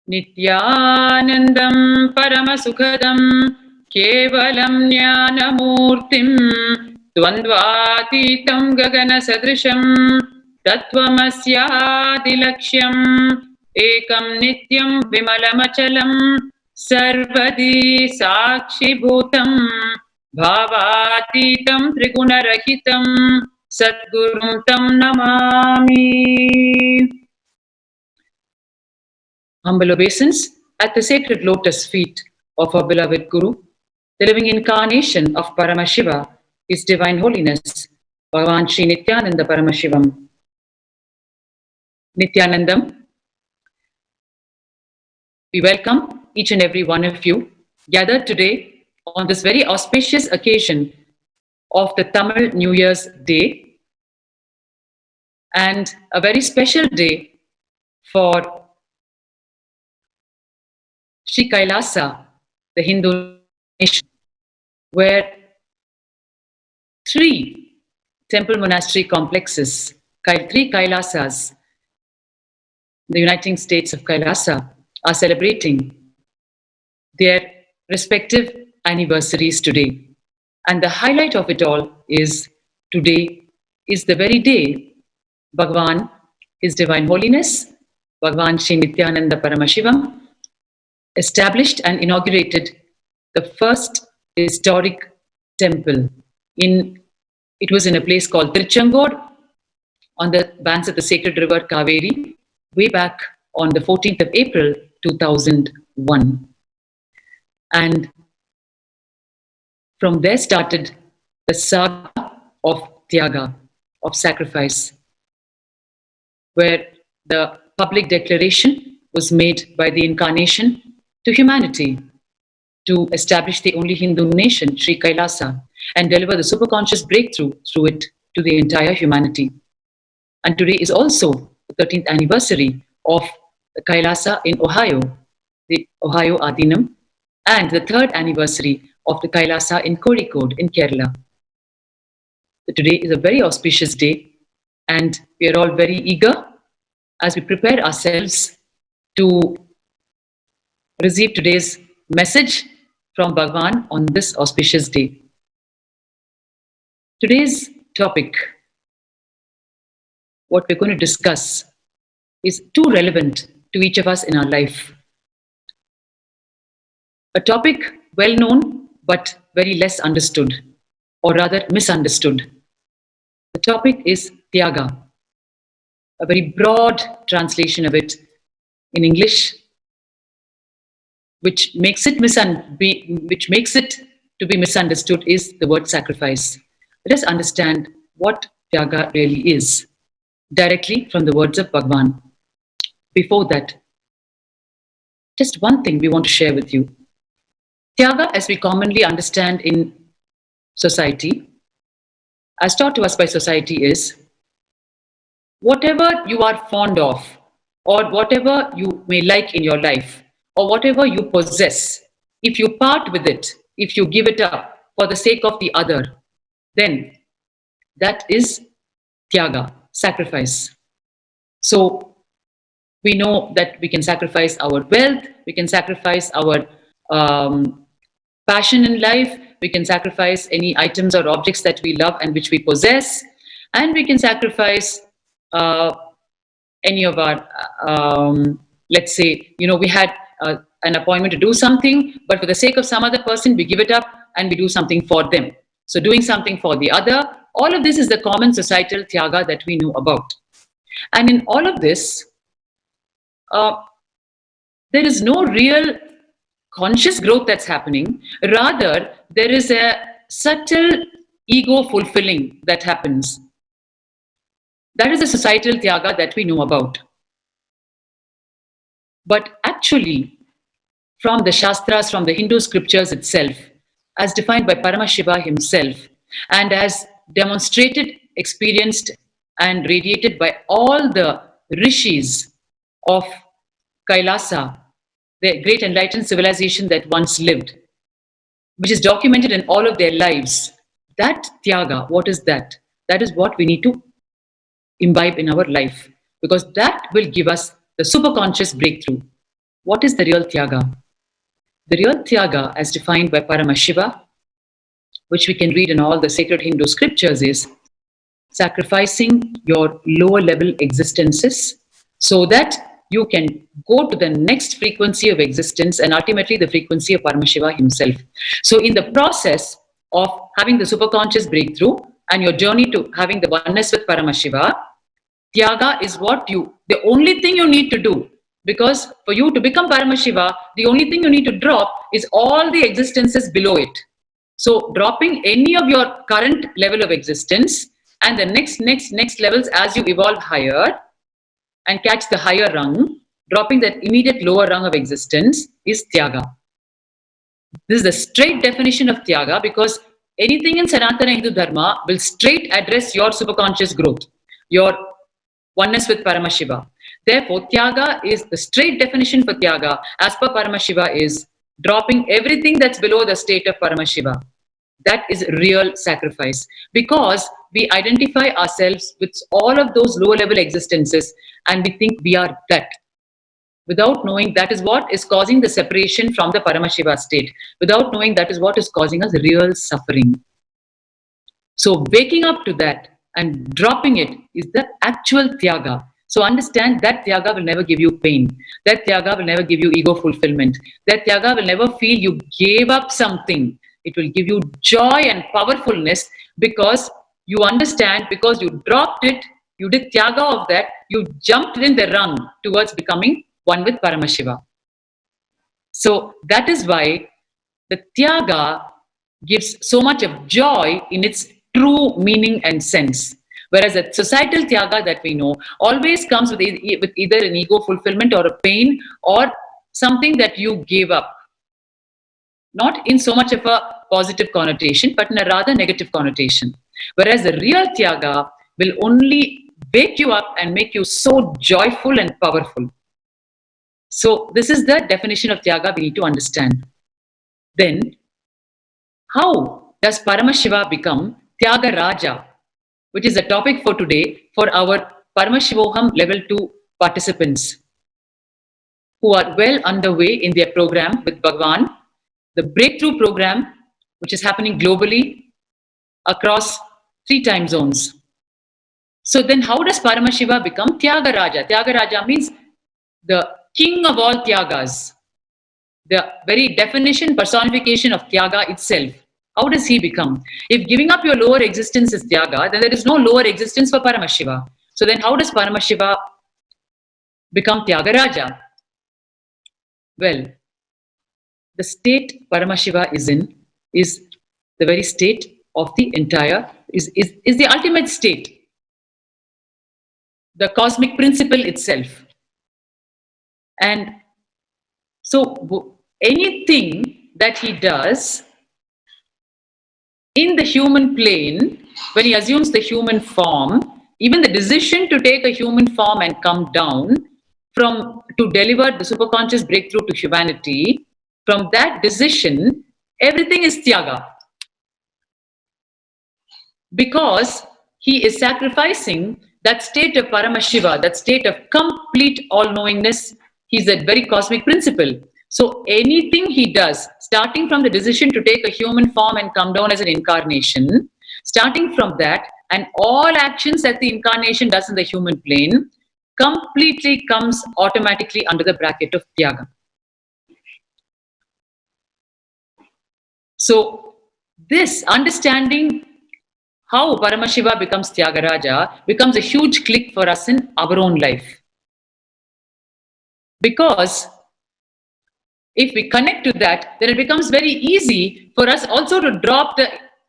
Nithyanandam Paramasukhadam Kevalam Jnanamurtim Dvandvatitam Gagana Sadrisham Tattvamasyadilaksham Ekam Nityam Vimalamachalam Sarvadi Sakshi Bhutam Bhavatitam Trigunarahitam Satgurum Tam Namami. Humble obeisance at the sacred lotus feet of our beloved Guru, the living incarnation of Paramashiva, His Divine Holiness, Bhagavan Sri Nithyananda Paramashivam. Nithyanandam, we welcome each and every one of you gathered today on this very auspicious occasion of the Tamil New Year's Day, and a very special day for Sri Kailasa, the Hindu nation, where 3 temple monastery complexes, 3 Kailasas, the Uniting States of Kailasa, are celebrating their respective anniversaries today. And the highlight of it all is today is the very day Bhagavan, His Divine Holiness, Bhagavan Sri Nithyananda Paramashivam, established and inaugurated the first historic temple. It was in a place called Tiruchengod on the banks of the sacred river Kaveri, way back on the 14th of April 2001. And from there started the saga of Tyaga, of sacrifice, where the public declaration was made by the incarnation to humanity to establish the only Hindu nation, Sri Kailasa, and deliver the superconscious breakthrough through it to the entire humanity. And today is also the 13th anniversary of the Kailasa in Ohio, the Ohio Adinam, and the 3rd anniversary of the Kailasa in Kozhikode in Kerala. So today is a very auspicious day, and we are all very eager as we prepare ourselves to receive today's message from Bhagavan on this auspicious day. Today's topic, what we're going to discuss, is too relevant to each of us in our life. A topic well known but very less understood, or rather misunderstood. The topic is Tyaga, a very broad translation of it in English, which makes it to be misunderstood is the word sacrifice. Let us understand what Tyaga really is, directly from the words of Bhagavan. Before that, just one thing we want to share with you. Tyaga, as we commonly understand in society, as taught to us by society, is whatever you are fond of, or whatever you may like in your life, or whatever you possess, if you part with it, if you give it up for the sake of the other, then that is Tyaga, sacrifice. So we know that we can sacrifice our wealth, we can sacrifice our passion in life, we can sacrifice any items or objects that we love and which we possess, and we can sacrifice any of our, let's say, we had an appointment to do something, but for the sake of some other person, we give it up and we do something for them. So doing something for the other, all of this is the common societal Tyaga that we know about. And in all of this, there is no real conscious growth that's happening. Rather, there is a subtle ego fulfilling that happens. That is the societal Tyaga that we know about. But actually, from the Shastras, from the Hindu scriptures itself, as defined by Paramashiva himself, and as demonstrated, experienced, and radiated by all the rishis of Kailasa, the great enlightened civilization that once lived, which is documented in all of their lives, that Tyaga, what is that? That is what we need to imbibe in our life, because that will give us the superconscious breakthrough. what is the real Tyaga? The real Tyaga, as defined by Paramashiva, which we can read in all the sacred Hindu scriptures, is sacrificing your lower level existences so that you can go to the next frequency of existence and ultimately the frequency of Paramashiva himself. So in the process of having the superconscious breakthrough and your journey to having the oneness with Paramashiva, Tyaga is the only thing you need to do. Because for you to become Paramashiva, the only thing you need to drop is all the existences below it. So dropping any of your current level of existence and the next levels as you evolve higher and catch the higher rung, dropping that immediate lower rung of existence is Tyaga. This is the straight definition of Tyaga, because anything in Sanatana Hindu Dharma will straight address your superconscious growth, your oneness with Paramashiva. Therefore, Tyaga is the straight definition for Tyaga as per Paramashiva is dropping everything that's below the state of Paramashiva. That is real sacrifice, because we identify ourselves with all of those lower level existences and we think we are that. Without knowing that is what is causing the separation from the Paramashiva state. Without knowing that is what is causing us real suffering. So waking up to that and dropping it is the actual Tyaga. So understand that Tyaga will never give you pain. That Tyaga will never give you ego fulfillment. That Tyaga will never feel you gave up something. It will give you joy and powerfulness, because you understand, because you dropped it, you did Tyaga of that, you jumped in the rung towards becoming one with Paramashiva. So that is why the Tyaga gives so much of joy in its true meaning and sense. Whereas the societal Tyaga that we know always comes with either an ego fulfillment or a pain or something that you gave up. Not in so much of a positive connotation, but in a rather negative connotation. Whereas the real Tyaga will only wake you up and make you so joyful and powerful. So this is the definition of Tyaga we need to understand. Then, how does Paramashiva become Tyaga Raja, which is the topic for today for our Paramashivoham level 2 participants who are well underway in their program with Bhagwan, the breakthrough program, which is happening globally across 3 time zones. So then how does Paramashiva become Tyaga Raja? Tyaga Raja means the king of all Tyagas, the very definition, personification of Tyaga itself. How does he become? If giving up your lower existence is Tyaga, then there is no lower existence for Paramashiva. So then how does Paramashiva become Tyaga Raja? Well, the state Paramashiva is in is the very state of the entire, is the ultimate state, the cosmic principle itself. And so anything that he does in the human plane, when he assumes the human form, even the decision to take a human form and come down to deliver the superconscious breakthrough to humanity, from that decision, everything is Tyaga. Because he is sacrificing that state of Paramashiva, that state of complete all-knowingness. He's that very cosmic principle. So anything he does, starting from the decision to take a human form and come down as an incarnation, starting from that, and all actions that the incarnation does in the human plane, completely comes automatically under the bracket of Tyaga. So this understanding how Paramashiva becomes Tyagaraja becomes a huge click for us in our own life. Because if we connect to that, then it becomes very easy for us also to drop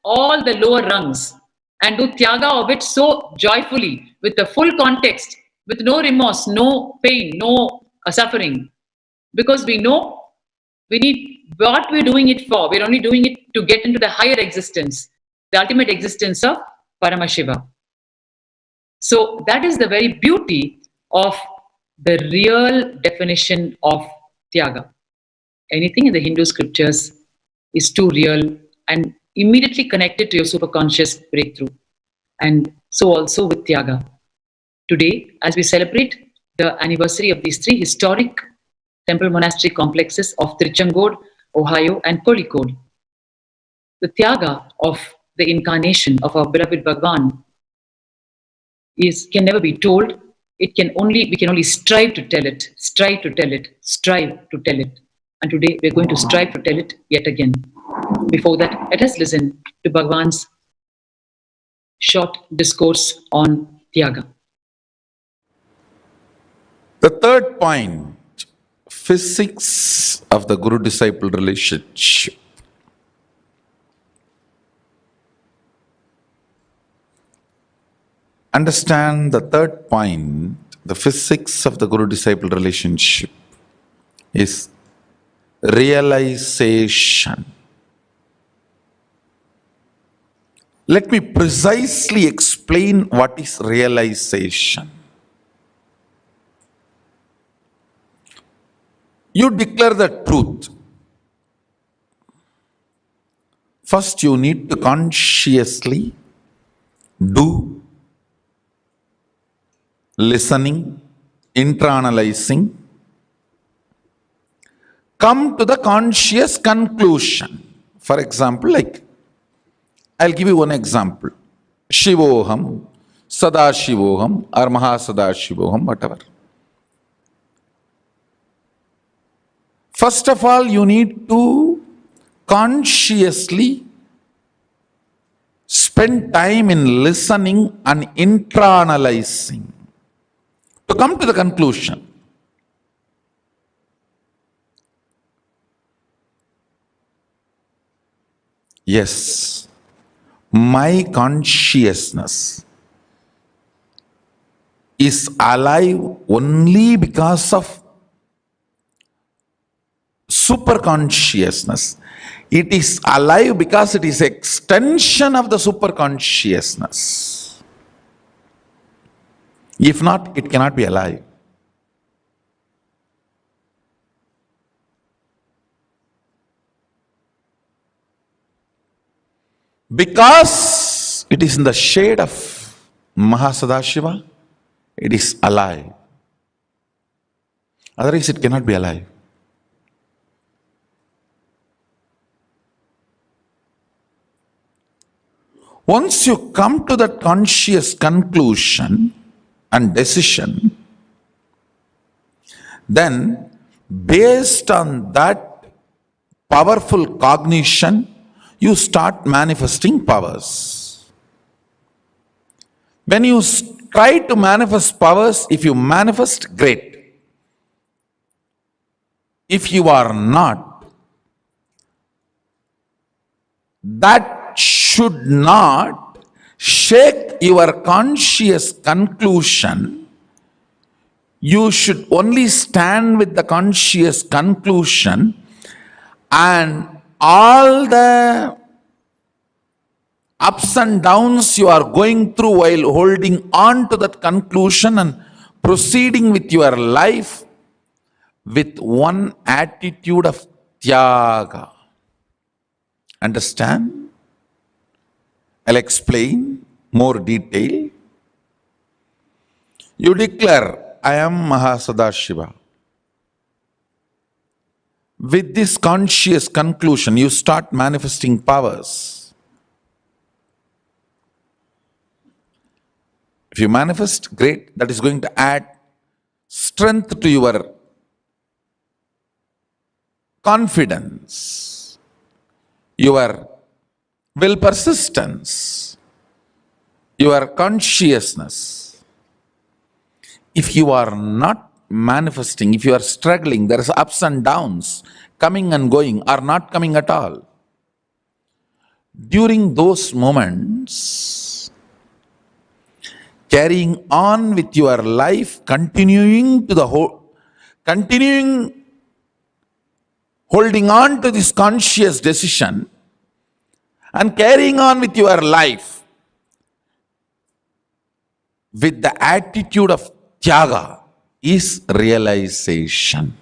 all the lower rungs and do Tyaga of it so joyfully, with the full context, with no remorse, no pain, no suffering. Because we know we need what we're doing it for. We're only doing it to get into the higher existence, the ultimate existence of Paramashiva. So that is the very beauty of the real definition of Tyaga. Anything in the Hindu scriptures is too real and immediately connected to your superconscious breakthrough. And so also with Tyaga. Today, as we celebrate the anniversary of these 3 historic temple monastery complexes of Tiruchangod, Ohio, and Kozhikode. The Tyaga of the incarnation of our beloved Bhagwan can never be told. We can only strive to tell it, strive to tell it, strive to tell it. And today we're going to strive to tell it yet again. Before that, let us listen to Bhagwan's short discourse on Tyaga. The third point, physics of the Guru-disciple relationship. Understand the third point, the physics of the Guru-disciple relationship is realization. Let me precisely explain what is realization. You declare the truth. First, you need to consciously do listening, internalizing, come to the conscious conclusion. For example, I'll give you one example. Shivoham, Sadashivoham, or Mahasannidhanam, whatever. First of all, you need to consciously spend time in listening and internalizing to come to the conclusion. Yes, my consciousness is alive only because of superconsciousness. It is alive because it is extension of the superconsciousness. If not, it cannot be alive. Because it is in the shade of Mahasannidhanam, it is alive. Otherwise, it cannot be alive. Once you come to that conscious conclusion and decision, then based on that powerful cognition, you start manifesting powers. When you try to manifest powers, if you manifest, great. If you are not, that should not shake your conscious conclusion. You should only stand with the conscious conclusion, and all the ups and downs you are going through while holding on to that conclusion and proceeding with your life with one attitude of Tyaga. Understand? I'll explain more detail. You declare, I am Mahasannidhanam. With this conscious conclusion, you start manifesting powers. If you manifest, great. That is going to add strength to your confidence, your will persistence, your consciousness. If you are not manifesting, if you are struggling, there is ups and downs, coming and going, or not coming at all. During those moments, carrying on with your life, continuing holding on to this conscious decision, and carrying on with your life with the attitude of Tyaga is realization.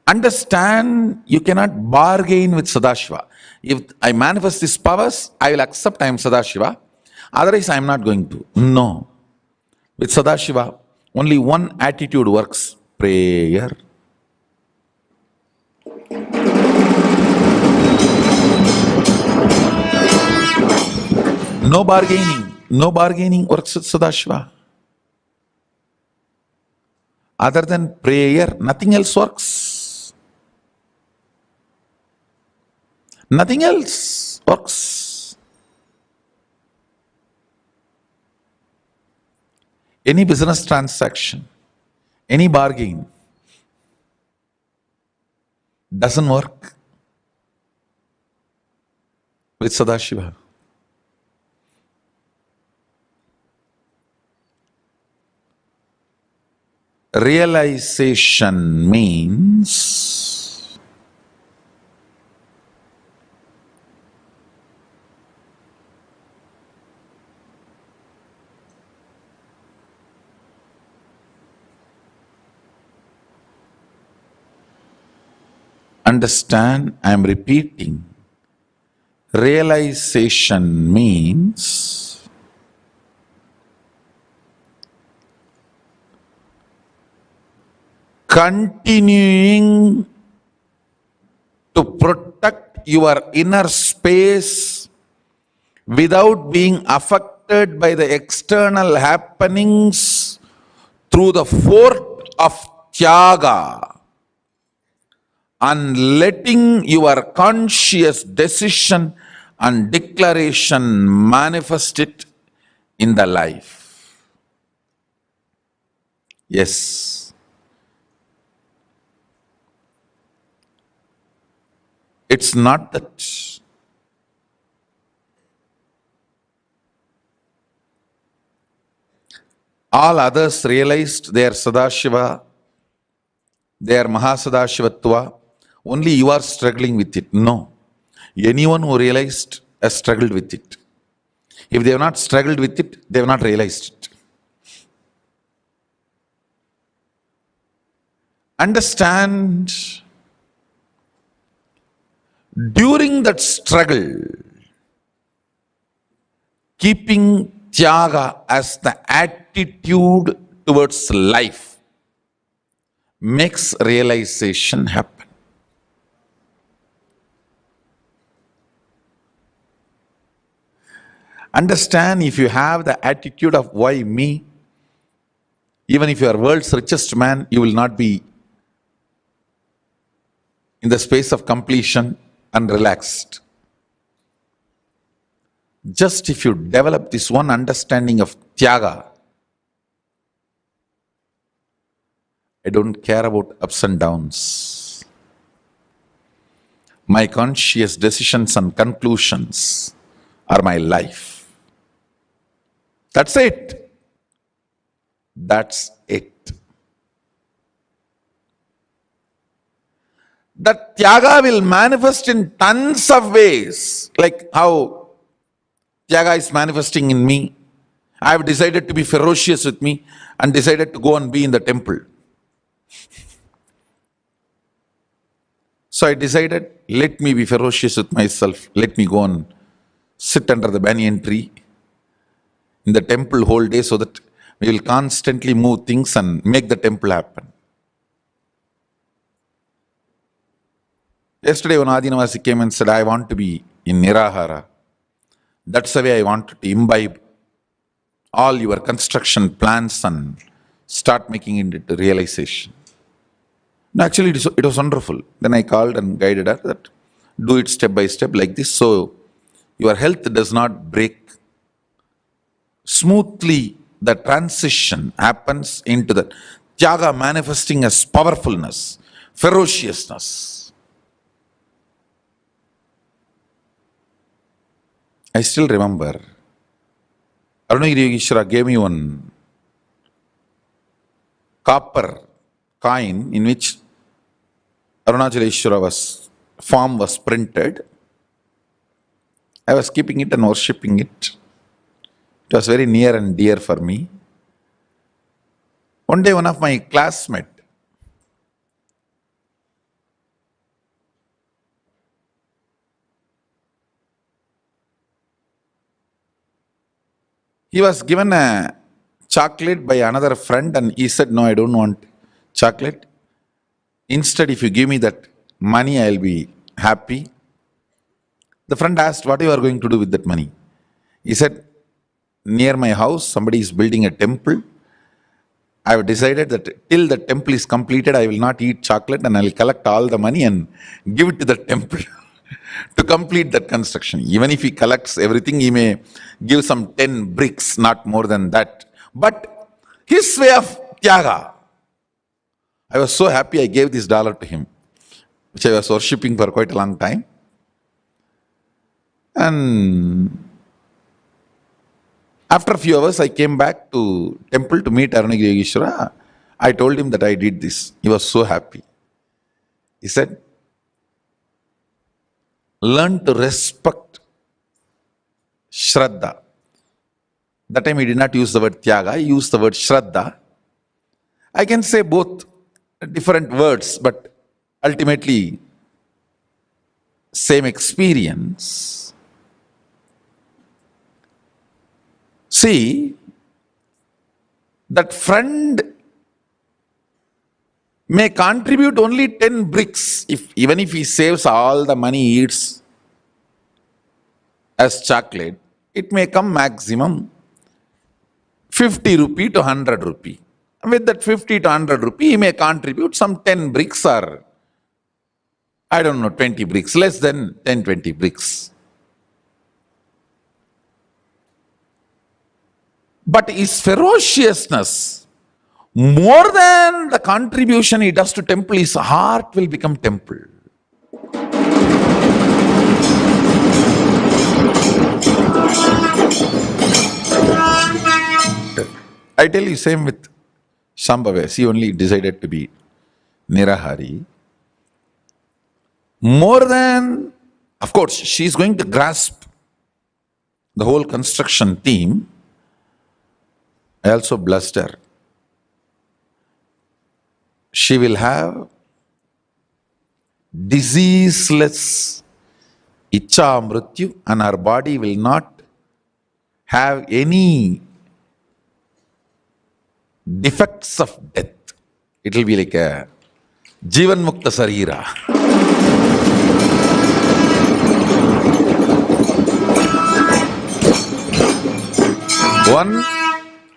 Understand, you cannot bargain with Sadashiva. If I manifest these powers, I will accept I am Sadashiva. Otherwise, I am not going to. No. With Sadashiva, Only one attitude works: prayer. No bargaining. No bargaining works with Sadashiva. Other than prayer, nothing else works. Nothing else works. Any business transaction, any bargain doesn't work with Sadashiva. Realization means understand, I am repeating. Realization means continuing to protect your inner space without being affected by the external happenings through the fort of Tyaga, and letting your conscious decision and declaration manifest it in the life. Yes, it's not that all others realized their Sadashiva, their Mahasadashivatva, only you are struggling with it. No. Anyone who realized has struggled with it. If they have not struggled with it, they have not realized it. Understand, during that struggle, keeping Tyaga as the attitude towards life makes realization happen. Understand, if you have the attitude of why me, even if you are world's richest man, you will not be in the space of completion and relaxed. Just if you develop this one understanding of Tyaga, I don't care about ups and downs. My conscious decisions and conclusions are my life. That's it. That's it. That Tyaga will manifest in tons of ways, like how Tyaga is manifesting in me. I have decided to be ferocious with me and decided to go and be in the temple. So I decided, let me be ferocious with myself. Let me go and sit under the banyan tree in the temple whole day so that we will constantly move things and make the temple happen. Yesterday, one Adinavasi came and said, I want to be in Nirahara. That's the way I want to imbibe all your construction plans and start making it into realization. No, actually, it was wonderful. Then I called and guided her that do it step by step like this, so your health does not break. Smoothly, the transition happens into the Tyaga manifesting as powerfulness, ferociousness. I still remember, Arunagiri Yogeshwara gave me one copper coin in which Arunachaleshwara's form was printed. I was keeping it and worshipping it. It was very near and dear for me. One day, one of my classmates, he was given a chocolate by another friend and he said, no, I don't want chocolate. Instead, if you give me that money, I'll be happy. The friend asked, what you are going to do with that money? He said, near my house, somebody is building a temple. I have decided that till the temple is completed, I will not eat chocolate and I will collect all the money and give it to the temple to complete that construction. Even if he collects everything, he may give some 10 bricks, not more than that. But his way of Tyaga, I was so happy I gave this dollar to him, which I was worshipping for quite a long time. And after a few hours, I came back to temple to meet Arunagiri Yogeshwara. I told him that I did this. He was so happy. He said, learn to respect Shraddha. That time he did not use the word Tyaga, he used the word Shraddha. I can say both different words, but ultimately same experience. See, that friend may contribute only 10 bricks, even if he saves all the money he eats as chocolate, it may come maximum 50 rupee to 100 rupee. With that 50 to 100 rupee, he may contribute some 10 bricks or, I don't know, 20 bricks, less than 10, 20 bricks. But his ferociousness, more than the contribution he does to temple, his heart will become temple. I tell you, same with Shambhava. She only decided to be Nirahari. More than, of course, she is going to grasp the whole construction theme. I also blessed her. She will have diseaseless Icha Mrityu and her body will not have any defects of death. It will be like a Jivan Mukta Sarira. One,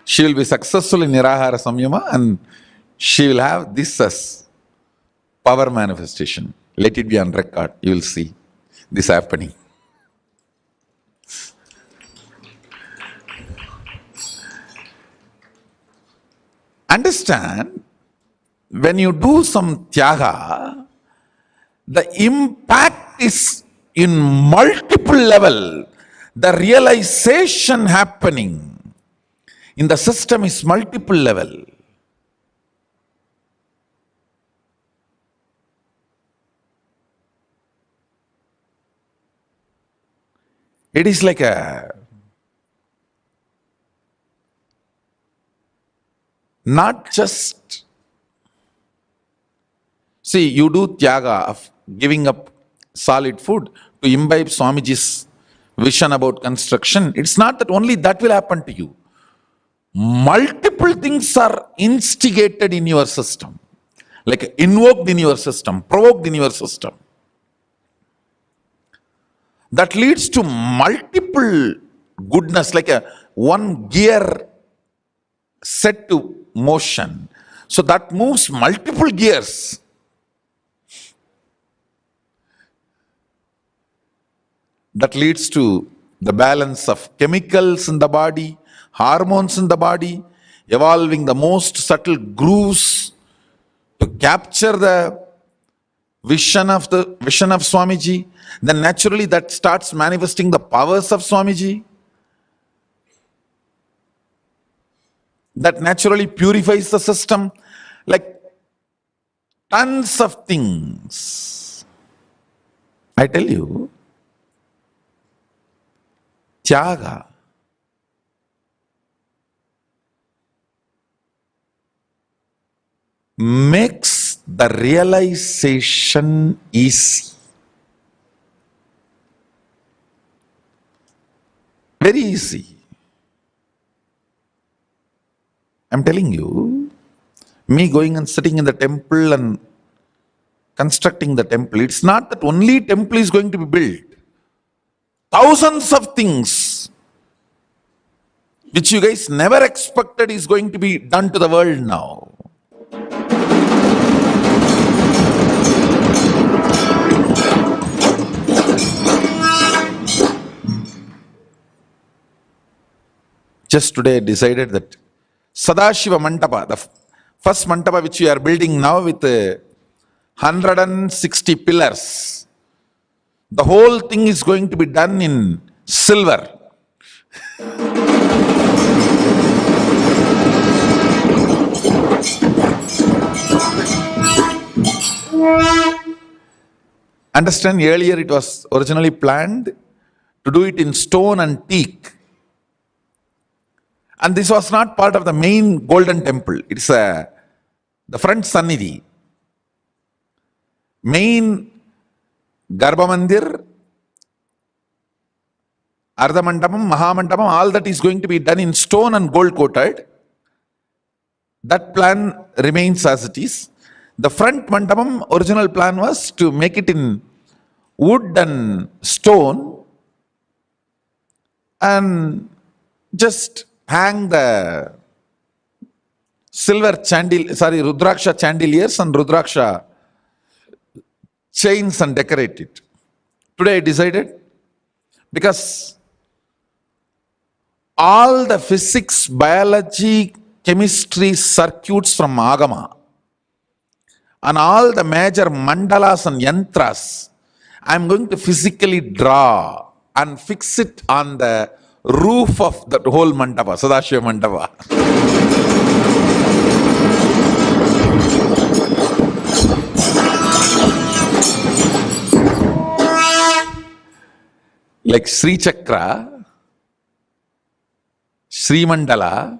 she will be successful in Nirahara Samyama and she will have this as power manifestation. Let it be on record. You will see this happening. Understand, when you do some Tyaga, the impact is in multiple level. The realization happening in the system is multiple level. It is like a, not just, see, you do Tyaga of giving up solid food to imbibe Swamiji's vision about construction. It's not that only that will happen to you. Multiple things are instigated in your system, like invoked in your system, provoked in your system. That leads to multiple goodness, like a one gear set to motion. So that moves multiple gears. That leads to the balance of chemicals in the body, hormones in the body, evolving the most subtle grooves to capture the vision of Swamiji. Then naturally that starts manifesting the powers of Swamiji. That naturally purifies the system, like tons of things. I tell you, Tyaga makes the realization easy. Very easy. I'm telling you, me going and sitting in the temple and constructing the temple, it's not that only temple is going to be built. Thousands of things which you guys never expected is going to be done to the world now. Just today I decided that Sadashiva Mandapa, the first Mandapa which we are building now with 160 pillars, the whole thing is going to be done in silver. Understand, earlier it was originally planned to do it in stone and teak. And this was not part of the main golden temple. It's the front Sannidhi. Main Garbha Mandir, Ardha Mandapam, Mahamandapam, all that is going to be done in stone and gold coated. That plan remains as it is. The front Mandapam, original plan was to make it in wood and stone and just hang the silver Rudraksha chandeliers and Rudraksha chains and decorate it. Today I decided, because all the physics, biology, chemistry circuits from Agama and all the major mandalas and yantras, I am going to physically draw and fix it on the roof of the whole mandapa, Sadashiva Mandapa. Like Sri Chakra, Sri Mandala,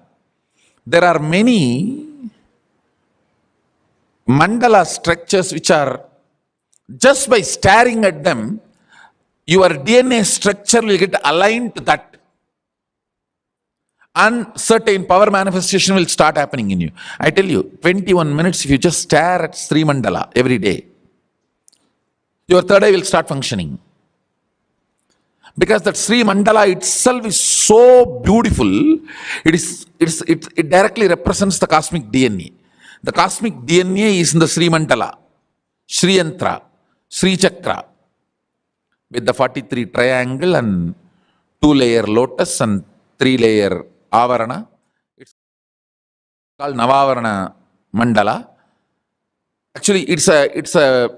there are many mandala structures which are, just by staring at them, your DNA structure will get aligned to that. And certain power manifestation will start happening in you. I tell you, 21 minutes, if you just stare at Sri Mandala every day, your third eye will start functioning. Because that Sri Mandala itself is so beautiful, it directly represents the cosmic DNA. The cosmic DNA is in the Sri Mandala, Sri Yantra, Sri Chakra, with the 43 triangle and 2-layer lotus and 3-layer avarana. It's called Navavarana Mandala. Actually, it's a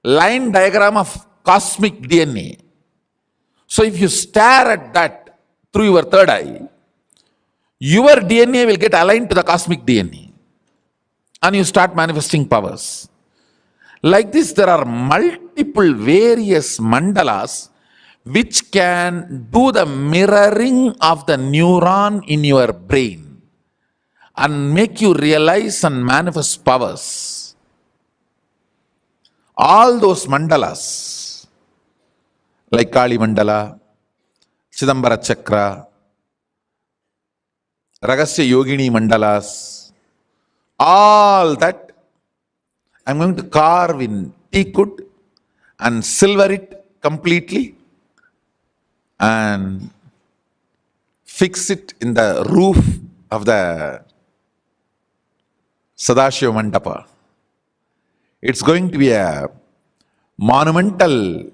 line diagram of cosmic DNA. So if you stare at that through your third eye, your DNA will get aligned to the cosmic DNA. And you start manifesting powers. Like this, there are multiple various mandalas which can do the mirroring of the neuron in your brain and make you realize and manifest powers. All those mandalas, like Kali Mandala, Chidambara Chakra, Ragasya Yogini Mandalas, all that I'm going to carve in teakwood and silver it completely and fix it in the roof of the Sadashiva Mandapa. It's going to be a monumental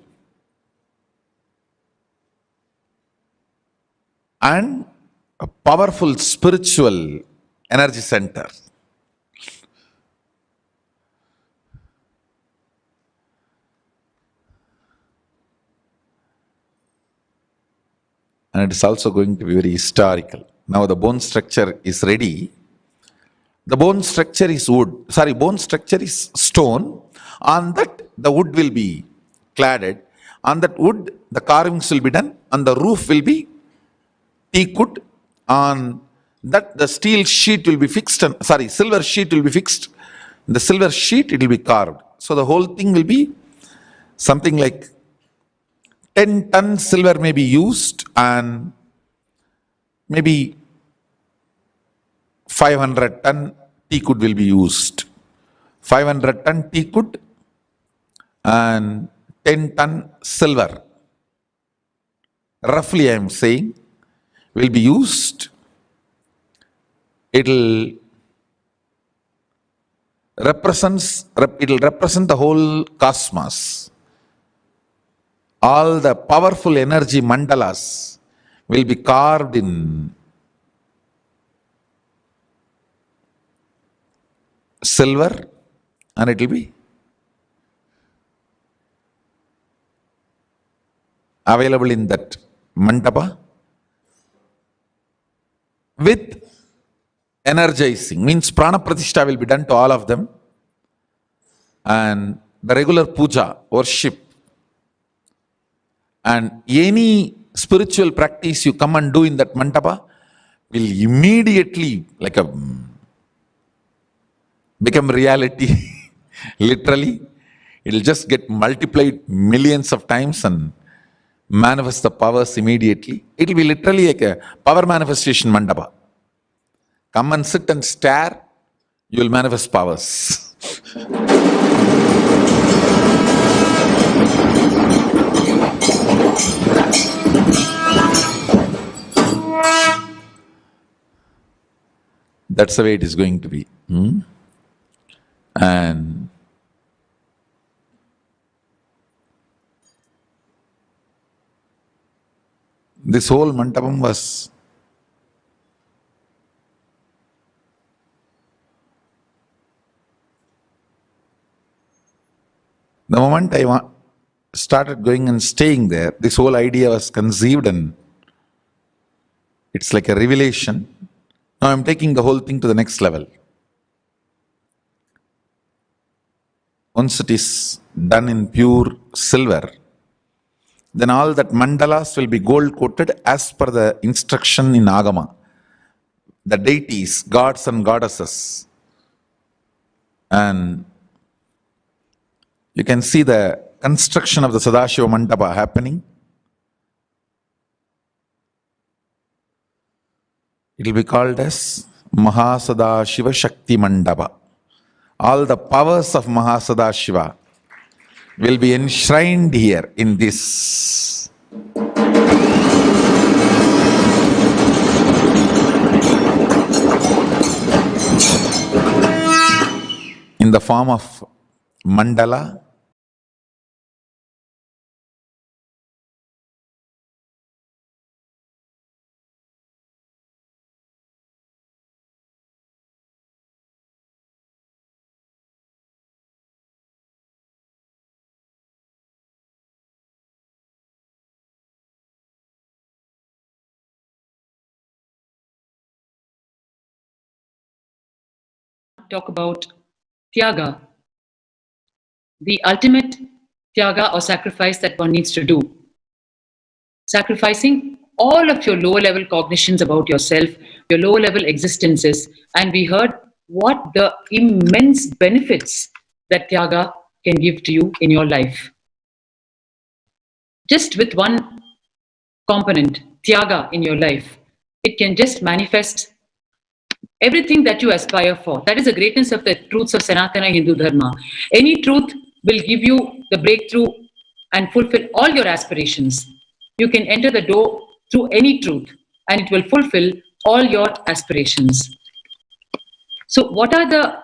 and a powerful spiritual energy center. And it is also going to be very historical. Now the bone structure is ready. The bone structure is wood. Bone structure is stone. On that, the wood will be cladded. On that wood, the carvings will be done. On the roof will be teakwood. On that, the steel sheet will be fixed. Silver sheet will be fixed. The silver sheet, it will be carved. So the whole thing will be something like 10 tons silver may be used, and maybe 500-ton teakwood will be used. 500-ton teakwood and 10-ton silver, roughly I am saying, will be used. It'll represent the whole cosmos. All the powerful energy mandalas will be carved in silver, and it will be available in that mandapa with energizing, means prana pratishtha will be done to all of them, and the regular puja, worship, and any spiritual practice you come and do in that mandapa will immediately become reality. Literally, it will just get multiplied millions of times and manifest the powers immediately. It will be literally like a power manifestation mandapa. Come and sit and stare, you will manifest powers. That's the way it is going to be. And this whole mandapam was the moment I started going and staying there, this whole idea was conceived, and it's like a revelation. Now I'm taking the whole thing to the next level. Once it is done in pure silver, then all that mandalas will be gold coated as per the instruction in Agama. The deities, gods and goddesses. And you can see the construction of the Sadashiva Mandapa happening. It will be called as Mahasannidhanam Shakti Mandapa. All the powers of Mahasannidhanam will be enshrined here in this. In the form of mandala, talk about Tyaga, the ultimate Tyaga or sacrifice that one needs to do. Sacrificing all of your lower level cognitions about yourself, your lower level existences, and we heard what the immense benefits that Tyaga can give to you in your life. Just with one component, Tyaga, in your life, it can just manifest everything that you aspire for. That is the greatness of the truths of Sanatana Hindu Dharma. Any truth will give you the breakthrough and fulfill all your aspirations. You can enter the door through any truth and it will fulfill all your aspirations. So what are the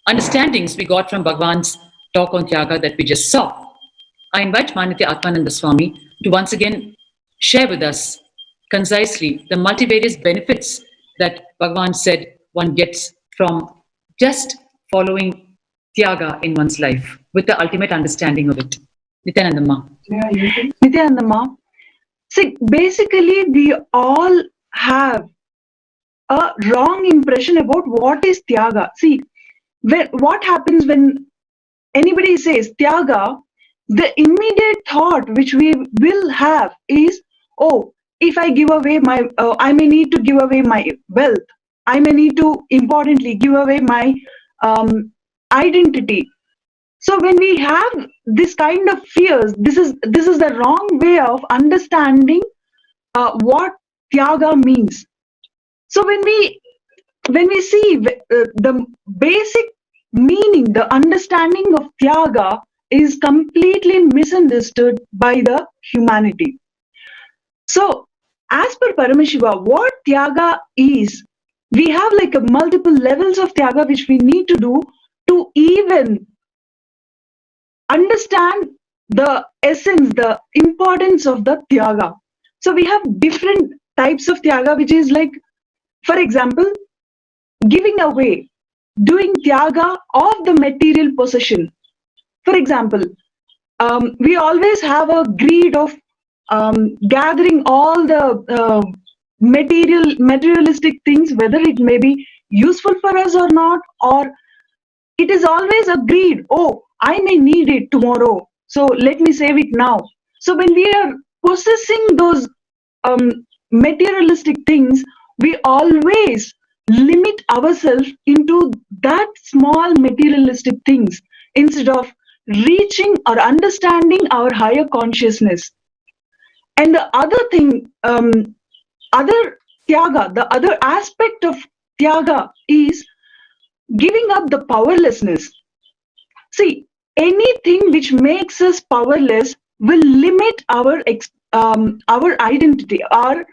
understandings we got from Bhagwan's talk on Tyaga that we just saw? I invite Manitya Atmananda Swami to once again share with us concisely the multivarious benefits that Bhagwan said one gets from just following Tyaga in one's life with the ultimate understanding of it. Nithyananda. Nithyananda, see, basically we all have a wrong impression about what is Tyaga. See, what happens when anybody says Tyaga, the immediate thought which we will have is, oh, if I give away my, I may need to give away my wealth. I may need to, importantly, give away my identity. So when we have this kind of fears, this is the wrong way of understanding what Tyaga means. So when we see the basic meaning, the understanding of Tyaga is completely misunderstood by the humanity. So, as per Paramashiva, what Tyaga is, we have like a multiple levels of Tyaga which we need to do to even understand the essence, the importance of the Tyaga. So, we have different types of Tyaga, which is like, for example, giving away, doing Tyaga of the material possession. For example, we always have a greed of gathering all the materialistic things, whether it may be useful for us or not, or it is always a greed. Oh, I may need it tomorrow, so let me save it now. So when we are possessing those materialistic things, we always limit ourselves into that small materialistic things instead of reaching or understanding our higher consciousness. And the other thing, other Tyaga, the other aspect of Tyaga is giving up the powerlessness. See, anything which makes us powerless will limit our identity, our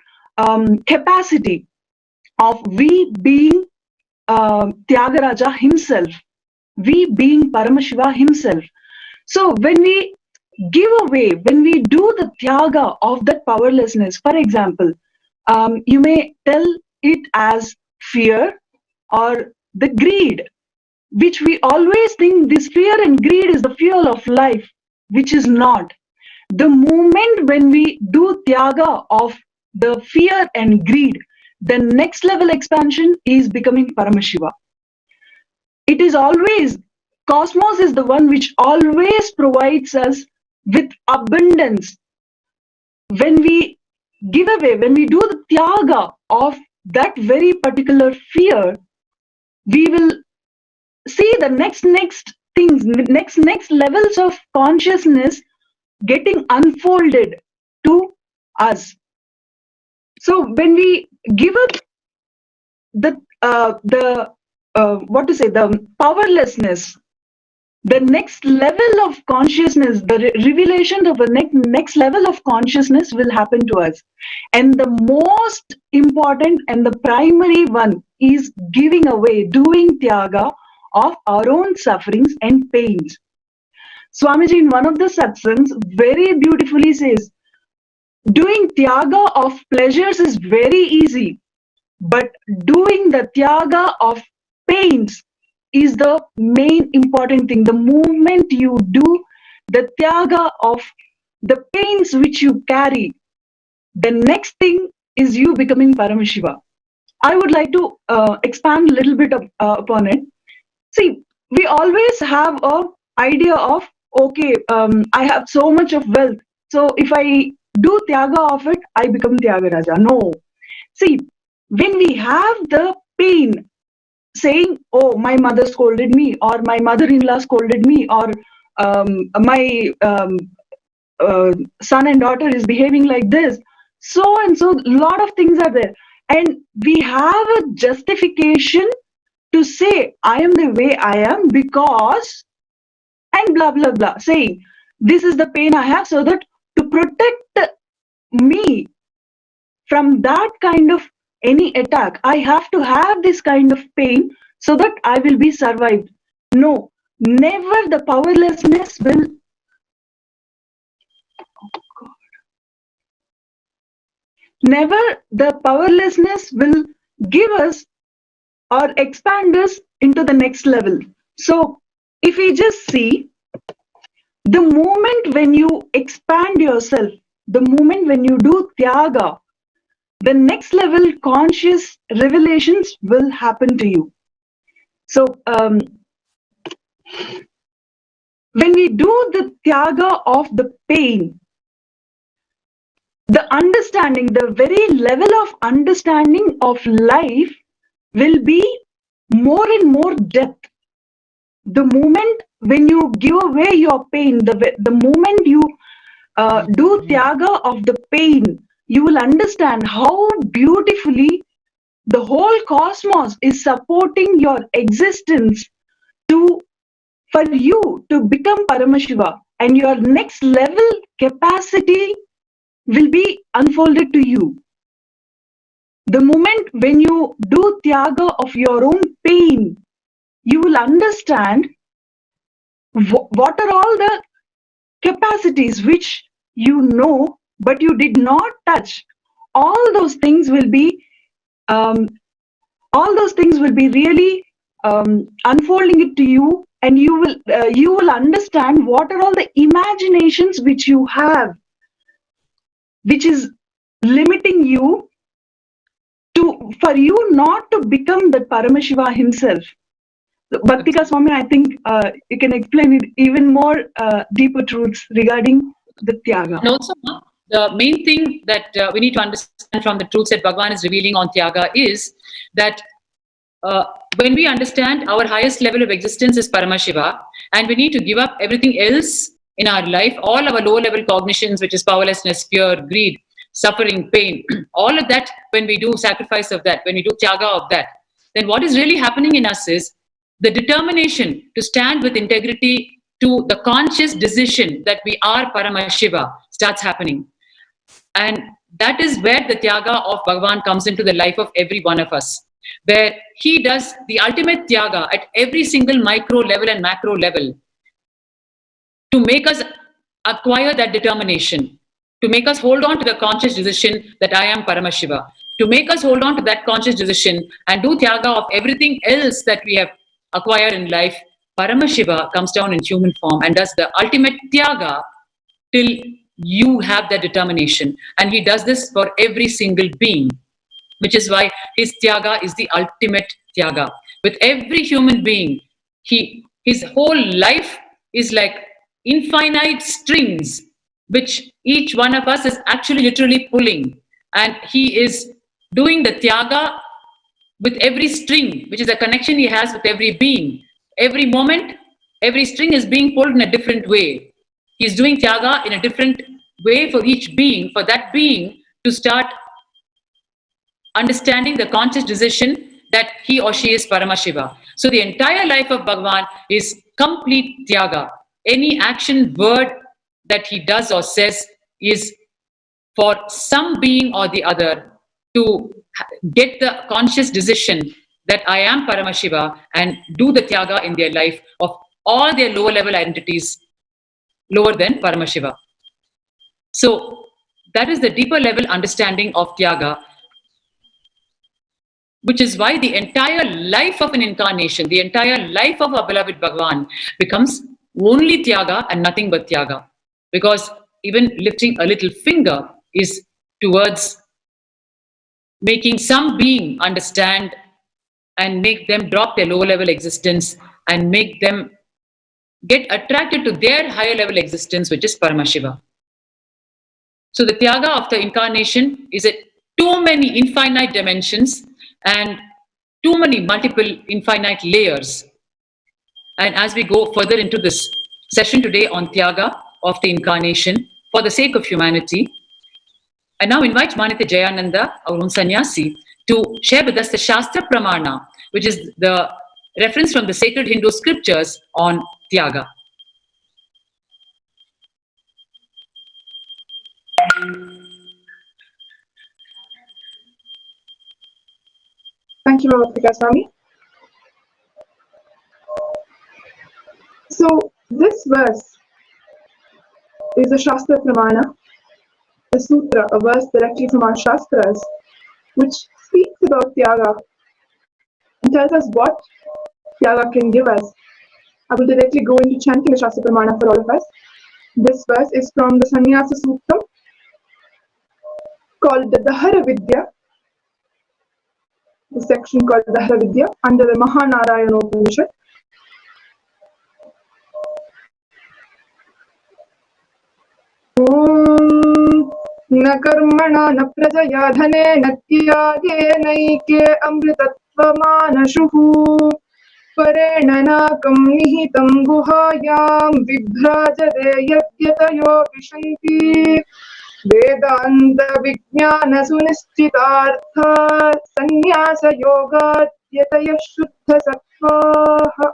capacity of we being Tyagaraja himself, we being Paramashiva himself. So when we give away, when we do the Tyaga of that powerlessness, for example, you may tell it as fear or the greed, which we always think this fear and greed is the fuel of life, which is not. The moment when we do Tyaga of the fear and greed, the next level expansion is becoming Paramashiva. It is always, Cosmos is the one which always provides us with abundance. When we give away, when we do the Tyaga of that very particular fear, we will see the next things, next levels of consciousness getting unfolded to us. So when we give up the what to say, the powerlessness, the next level of consciousness, the revelation of the next level of consciousness will happen to us. And the most important and the primary one is giving away, doing Tyaga of our own sufferings and pains. Swamiji in one of the satsangs very beautifully says, doing Tyaga of pleasures is very easy, but doing the Tyaga of pains is the main important thing. The moment you do the Tyaga of the pains which you carry, the next thing is you becoming Paramashiva. I would like to expand a little bit upon it. See, we always have a idea of, okay, I have so much of wealth, so if I do Tyaga of it, I become Tyagaraja. No. See, when we have the pain, saying, oh, my mother scolded me, or my mother-in-law scolded me, or my son and daughter is behaving like this, so and so, a lot of things are there. And we have a justification to say, I am the way I am because, and blah, blah, blah, saying, this is the pain I have, so that to protect me from that kind of any attack, I have to have this kind of pain so that I will be survived. No, never the powerlessness will. Never the powerlessness will give us or expand us into the next level. So, if we just see, the moment when you expand yourself, the moment when you do Tyaga, the next level conscious revelations will happen to you. So, when we do the Tyaga of the pain, the understanding, the very level of understanding of life will be more and more depth. The moment when you give away your pain, the moment you do Tyaga of the pain, you will understand how beautifully the whole cosmos is supporting your existence for you to become Paramashiva, and your next level capacity will be unfolded to you. The moment when you do Tyaga of your own pain, you will understand what are all the capacities which you know but you did not touch. All those things will be really unfolding it to you, and you will understand what are all the imaginations which you have, which is limiting you for you not to become the Paramashiva himself. So, Bhaktika Swami, I think you can explain it even more deeper truths regarding the Tyaga. And also, the main thing that we need to understand from the truths that Bhagavan is revealing on Tyaga is that when we understand our highest level of existence is Paramashiva, and we need to give up everything else in our life, all our low level cognitions, which is powerlessness, fear, greed, suffering, pain, all of that, when we do sacrifice of that, when we do Tyaga of that, then what is really happening in us is the determination to stand with integrity to the conscious decision that we are Paramashiva starts happening. And that is where the Tyaga of Bhagavan comes into the life of every one of us, where he does the ultimate Tyaga at every single micro level and macro level to make us acquire that determination, to make us hold on to the conscious decision that I am Paramashiva, to make us hold on to that conscious decision and do Tyaga of everything else that we have acquired in life. Paramashiva comes down in human form and does the ultimate Tyaga till you have that determination. And he does this for every single being, which is why his Tyaga is the ultimate Tyaga. With every human being, his whole life is like infinite strings, which each one of us is actually literally pulling. And he is doing the Tyaga with every string, which is a connection he has with every being. Every moment, every string is being pulled in a different way. He's doing Tyaga in a different way for each being, for that being to start understanding the conscious decision that he or she is Paramashiva. So the entire life of Bhagavan is complete Tyaga. Any action, word that he does or says is for some being or the other to get the conscious decision that I am Paramashiva and do the Tyaga in their life of all their lower level identities lower than Paramashiva. So that is the deeper level understanding of Tyaga, which is why the entire life of an incarnation, the entire life of our beloved Bhagavan becomes only Tyaga and nothing but Tyaga. Because even lifting a little finger is towards making some being understand and make them drop their lower level existence and make them get attracted to their higher level existence, which is Paramashiva. So the Tyaga of the incarnation is at too many infinite dimensions and too many multiple infinite layers. And as we go further into this session today on Tyaga of the incarnation for the sake of humanity, I now invite Nithya Jayananda, our own sannyasi, to share with us the Shastra Pramana, which is the reference from the sacred Hindu scriptures on Tyaga. Thank you, Bhaktika Swami. So this verse is a Shastra Pramana, a sutra, a verse directly from our Shastras, which speaks about Tyaga and tells us what Tyaga can give us. I will directly go into chanting the Shastra Pramana for all of us. This verse is from the Sannyasa Suktam called the Dahara Vidya, the section called Dahara Vidya under the Mahanarayana Upanishad. न कर्मणा न प्रजया धने न त्यागे नैके अमृतत्वमानशुः परेण नाकं निहितं गुहायां विभ्राजते यद्यतयो विशन्ति. Vedanta Vijnana Sunischitartha Sannyasa Yoga Yataya Shuddha Sattvaha.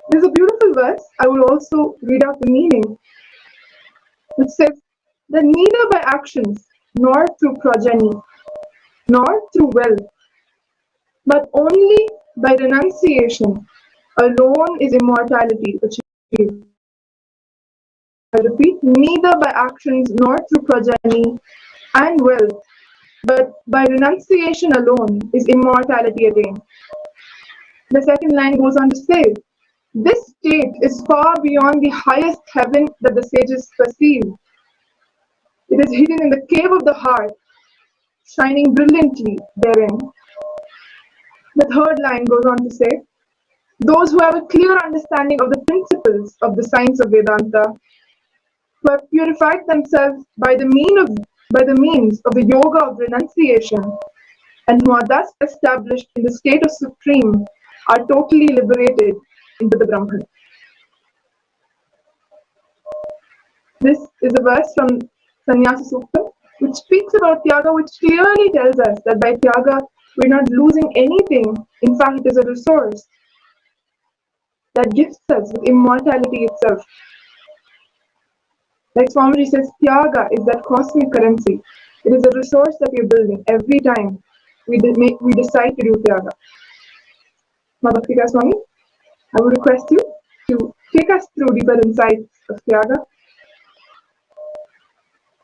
There's a beautiful verse. I will also read out the meaning, which says that neither by actions, nor through progeny, nor through wealth, but only by renunciation alone is immortality achieved. I repeat, neither by actions nor through progeny and wealth, but by renunciation alone is immortality attained. The second line goes on to say, this state is far beyond the highest heaven that the sages perceive. It is hidden in the cave of the heart, shining brilliantly therein. The third line goes on to say, those who have a clear understanding of the principles of the science of Vedanta, who have purified themselves by the means of the yoga of renunciation, and who are thus established in the state of supreme, are totally liberated into the Brahman. This is a verse from Sannyasa Sukta, which speaks about Tyaga, which clearly tells us that by Tyaga, we're not losing anything. In fact, it is a resource that gifts us with immortality itself. Like Swamiji says, Tyaga is that cosmic currency. It is a resource that we're building every time we decide to do Tyaga. Bhaktika Swami, I would request you to take us through deeper insights of Tyaga.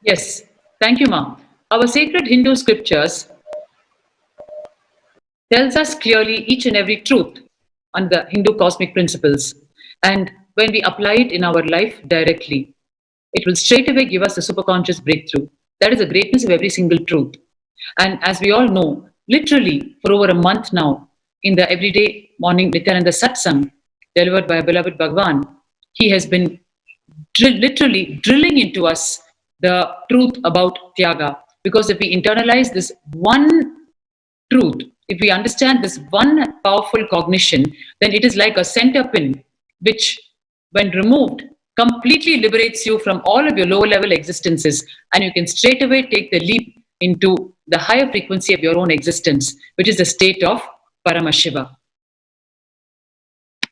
Yes, thank you, Ma. Our sacred Hindu scriptures tells us clearly each and every truth on the Hindu cosmic principles. And when we apply it in our life directly, it will straight away give us a superconscious breakthrough. That is the greatness of every single truth. And as we all know, literally for over a month now, in the everyday morning Nithyananda Satsang, delivered by our beloved Bhagwan, he has been literally drilling into us the truth about Tyaga. Because if we internalize this one truth, if we understand this one powerful cognition, then it is like a center pin, which, when removed, completely liberates you from all of your lower level existences, and you can straight away take the leap into the higher frequency of your own existence, which is the state of Paramashiva.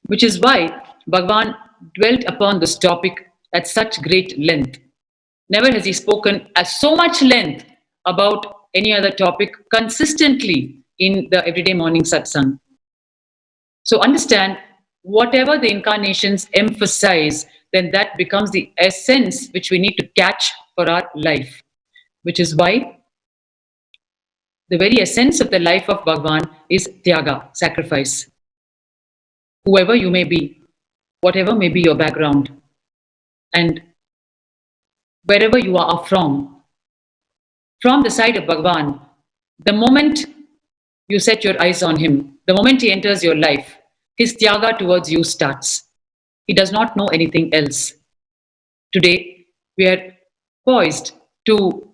Which is why Bhagavan dwelt upon this topic at such great length. Never has he spoken at so much length about any other topic consistently in the everyday morning satsang. So understand, whatever the incarnations emphasize, then that becomes the essence which we need to catch for our life. Which is why the very essence of the life of Bhagavan is Tyaga, sacrifice. Whoever you may be, whatever may be your background, and wherever you are from the side of Bhagavan, the moment you set your eyes on him, the moment he enters your life, his Tyaga towards you starts. He does not know anything else. Today, we are poised to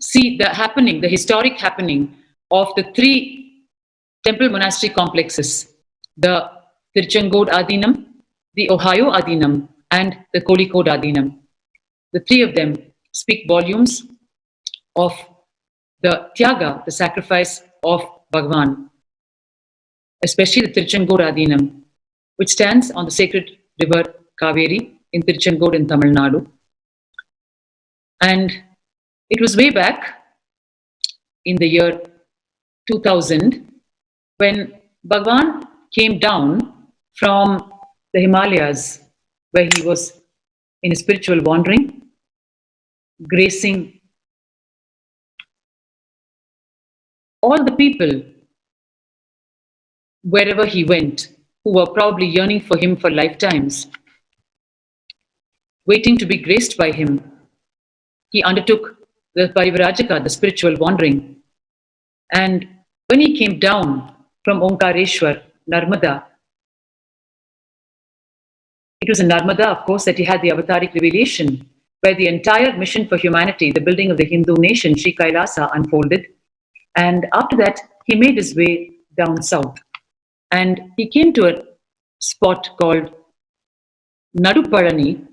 see the historic happening of the three temple monastery complexes, the Tiruchengode Adinam, the Ohio Adinam, and the Kozhikode Adinam. The three of them speak volumes of the Tyaga, the sacrifice of Bhagavan, especially the Tiruchengode Adinam, which stands on the sacred river Kaveri in Tiruchengode in Tamil Nadu. And it was way back in the year 2000 when Bhagavan came down from the Himalayas, where he was in a spiritual wandering, gracing all the people wherever he went, who were probably yearning for him for lifetimes, waiting to be graced by him. He undertook the Parivrajaka, the spiritual wandering. And when he came down from Omkareshwar, Narmada, it was in Narmada, of course, that he had the avataric revelation, where the entire mission for humanity, the building of the Hindu nation, Sri Kailasa, unfolded. And after that, he made his way down south. And he came to a spot called Nadupalani,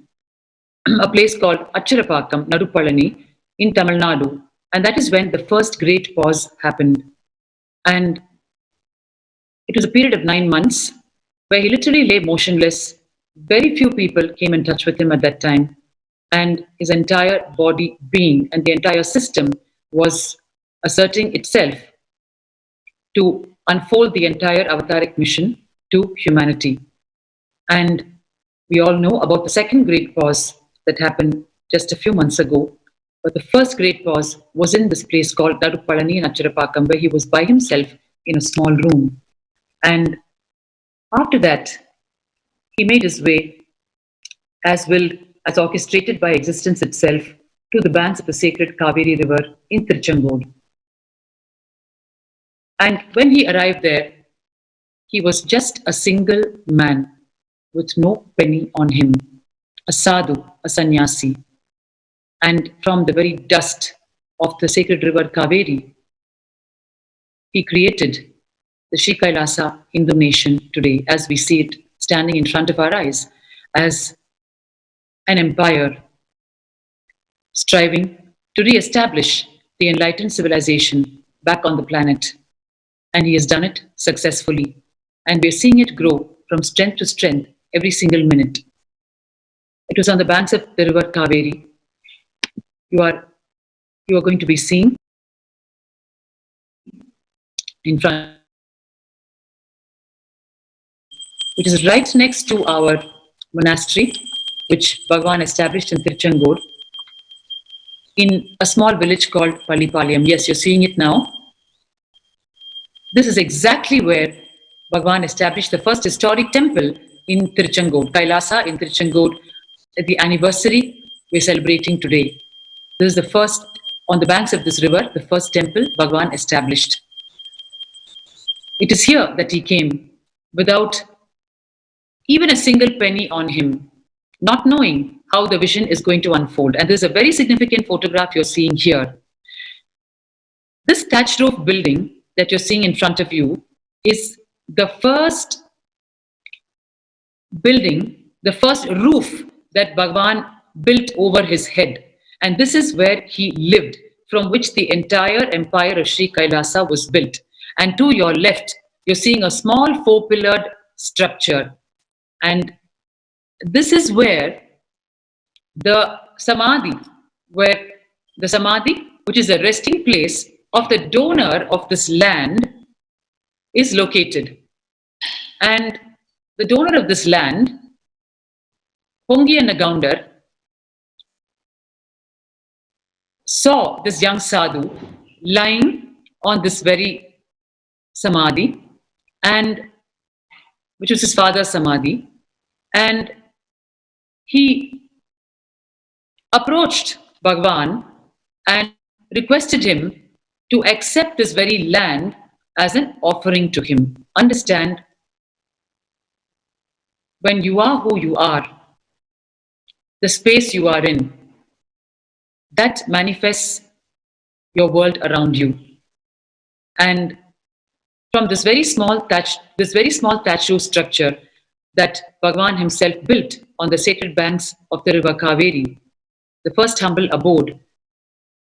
a place called Achirapakam, Nadupalani, in Tamil Nadu. And that is when the first great pause happened. And it was a period of 9 months where he literally lay motionless. Very few people came in touch with him at that time. And his entire body being and the entire system was asserting itself to unfold the entire avataric mission to humanity. And we all know about the second great pause that happened just a few months ago. But the first great pause was in this place called Nadupalani in Achirapakam, where he was by himself in a small room. And after that, he made his way, as willed, as orchestrated by existence itself, to the banks of the sacred Kaveri River in Tiruchengood. And when he arrived there, he was just a single man with no penny on him, a sadhu, a sannyasi. And from the very dust of the sacred river Kaveri, he created the Sri Kailasa Hindu nation today, as we see it standing in front of our eyes, as an empire striving to re-establish the enlightened civilization back on the planet. And he has done it successfully. And we're seeing it grow from strength to strength every single minute. It was on the banks of the river Kaveri. You are going to be seeing in front, which is right next to our monastery, which Bhagavan established in Tiruchengood, in a small village called Pallipalayam. Yes, you're seeing it now. This is exactly where Bhagavan established the first historic temple in Tiruchengood, Kailasa in Tiruchengood. At the anniversary we're celebrating today. This is the first, on the banks of this river, the first temple Bhagavan established. It is here that he came without even a single penny on him, not knowing how the vision is going to unfold. And there's a very significant photograph you're seeing here. This thatched roof building that you're seeing in front of you is the first building, the first roof that Bhagavan built over his head. And this is where he lived, from which the entire empire of Sri Kailasa was built. And to your left, you're seeing a small four-pillared structure. And this is where the Samadhi, which is the resting place of the donor of this land, is located. And the donor of this land, Pongiya Nagaundar, saw this young sadhu lying on this very Samadhi, and which was his father's Samadhi, and he approached Bhagavan and requested him to accept this very land as an offering to him. Understand, when you are who you are, the space you are in, that manifests your world around you. And from this very small thatched roof structure that Bhagavan himself built on the sacred banks of the river Kaveri, the first humble abode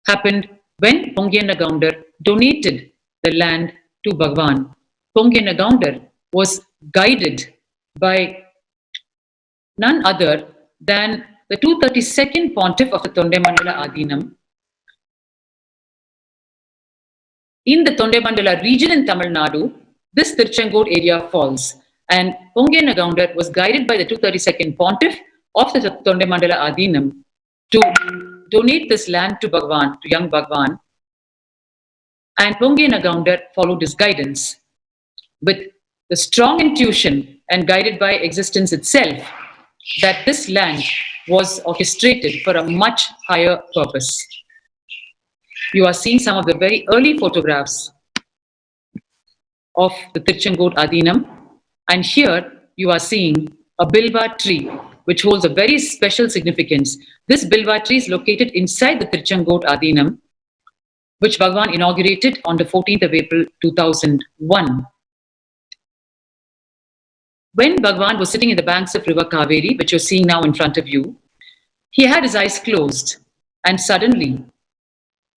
happened when Pongiya Nagaundar donated the land to Bhagavan. Pongiya Nagaundar was guided by none other than the 232nd Pontiff of the Tondemandala Adinam in the Tondemandala region in Tamil Nadu. This Tiruchengood area falls. And Pongiya Nagaundar was guided by the 232nd Pontiff of the Tondemandala Adinam to donate this land to Bhagavan, to young Bhagavan. And Pongiya Nagaundar followed his guidance with the strong intuition and guided by existence itself that this land was orchestrated for a much higher purpose. You are seeing some of the very early photographs of the Tiruchengood Adinam, and here you are seeing a bilva tree which holds a very special significance. This bilva tree is located inside the Tiruchengood Adinam, which Bhagavan inaugurated on the 14th of April 2001. When Bhagavan was sitting in the banks of river Kaveri, which you're seeing now in front of you, he had his eyes closed, and suddenly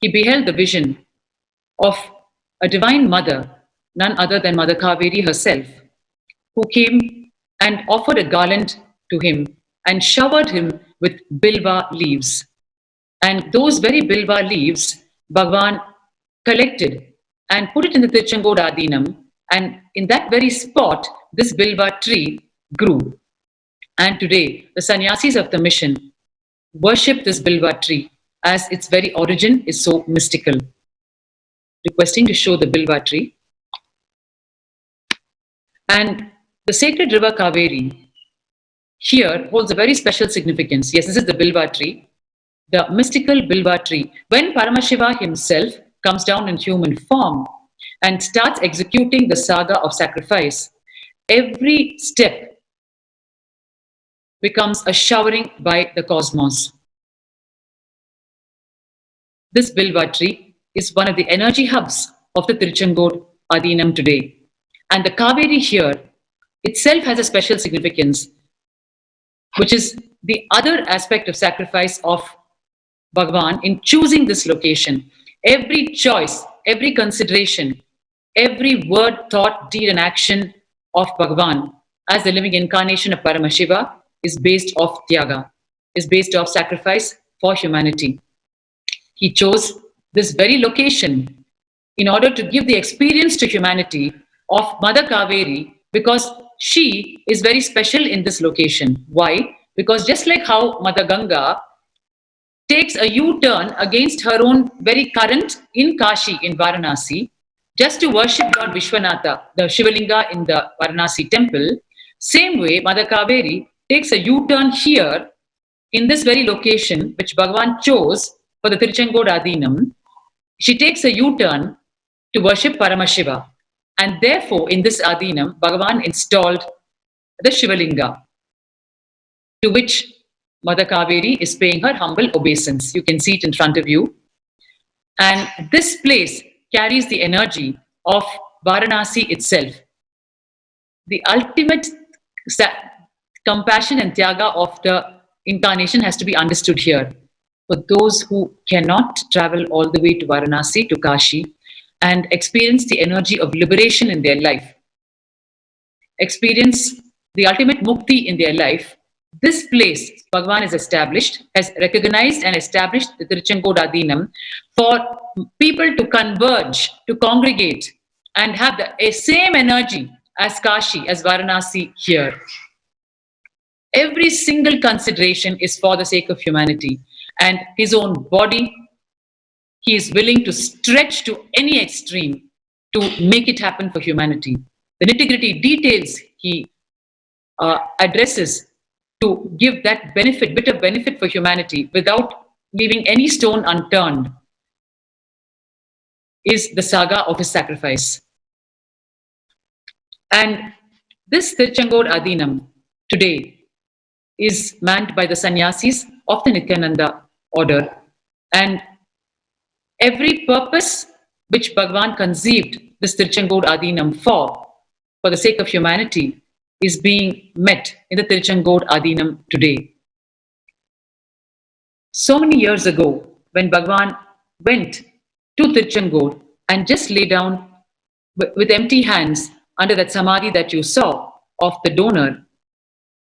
he beheld the vision of a divine mother, none other than Mother Kaveri herself, who came and offered a garland to him and showered him with bilva leaves. And those very bilva leaves, Bhagavan collected and put it in the Tiruchengodu Adinam, and in that very spot, this bilva tree grew. And today, the sannyasis of the mission worship this bilva tree as its very origin is so mystical. Requesting to show the bilva tree. And the sacred river Kaveri here holds a very special significance. Yes, this is the bilva tree, the mystical bilva tree. When Paramashiva himself comes down in human form and starts executing the saga of sacrifice, every step becomes a showering by the cosmos. This bilva tree is one of the energy hubs of the Tiruchengodu Adinam today. And the Kaveri here itself has a special significance, which is the other aspect of sacrifice of Bhagavan in choosing this location. Every choice, every consideration, every word, thought, deed, and action of Bhagavan as the living incarnation of Paramashiva is based off Tyaga, is based off sacrifice for humanity. He chose this very location in order to give the experience to humanity of Mother Kaveri, because she is very special in this location. Why? Because just like how Mother Ganga takes a U-turn against her own very current in Kashi, in Varanasi, just to worship Lord Vishwanatha, the Shivalinga in the Varanasi temple, same way Mother Kaveri takes a U-turn here in this very location which Bhagavan chose for the Tiruchengodu Adinam. She takes a U-turn to worship Paramashiva. And therefore, in this Adinam, Bhagavan installed the Shivalinga, to which Mother Kaveri is paying her humble obeisance. You can see it in front of you. And this place carries the energy of Varanasi itself. The ultimate compassion and Tyaga of the incarnation has to be understood here. For those who cannot travel all the way to Varanasi, to Kashi, and experience the energy of liberation in their life, experience the ultimate mukti in their life, this place Bhagavan has recognized and established the Tiruchengodu Adinam for people to converge, to congregate, and have the same energy as Kashi, as Varanasi here. Every single consideration is for the sake of humanity, and his own body, he is willing to stretch to any extreme to make it happen for humanity. The nitty-gritty details he addresses to give that bit of benefit for humanity without leaving any stone unturned is the saga of his sacrifice. And this Tiruchengodu Adinam today is manned by the sannyasis of the Nithyananda order, and every purpose which Bhagavan conceived this Tiruchengodu Adinam for the sake of humanity, is being met in the Tiruchengodu Adinam today. So many years ago, when Bhagavan went to Tiruchengodu and just lay down with empty hands under that samadhi that you saw of the donor,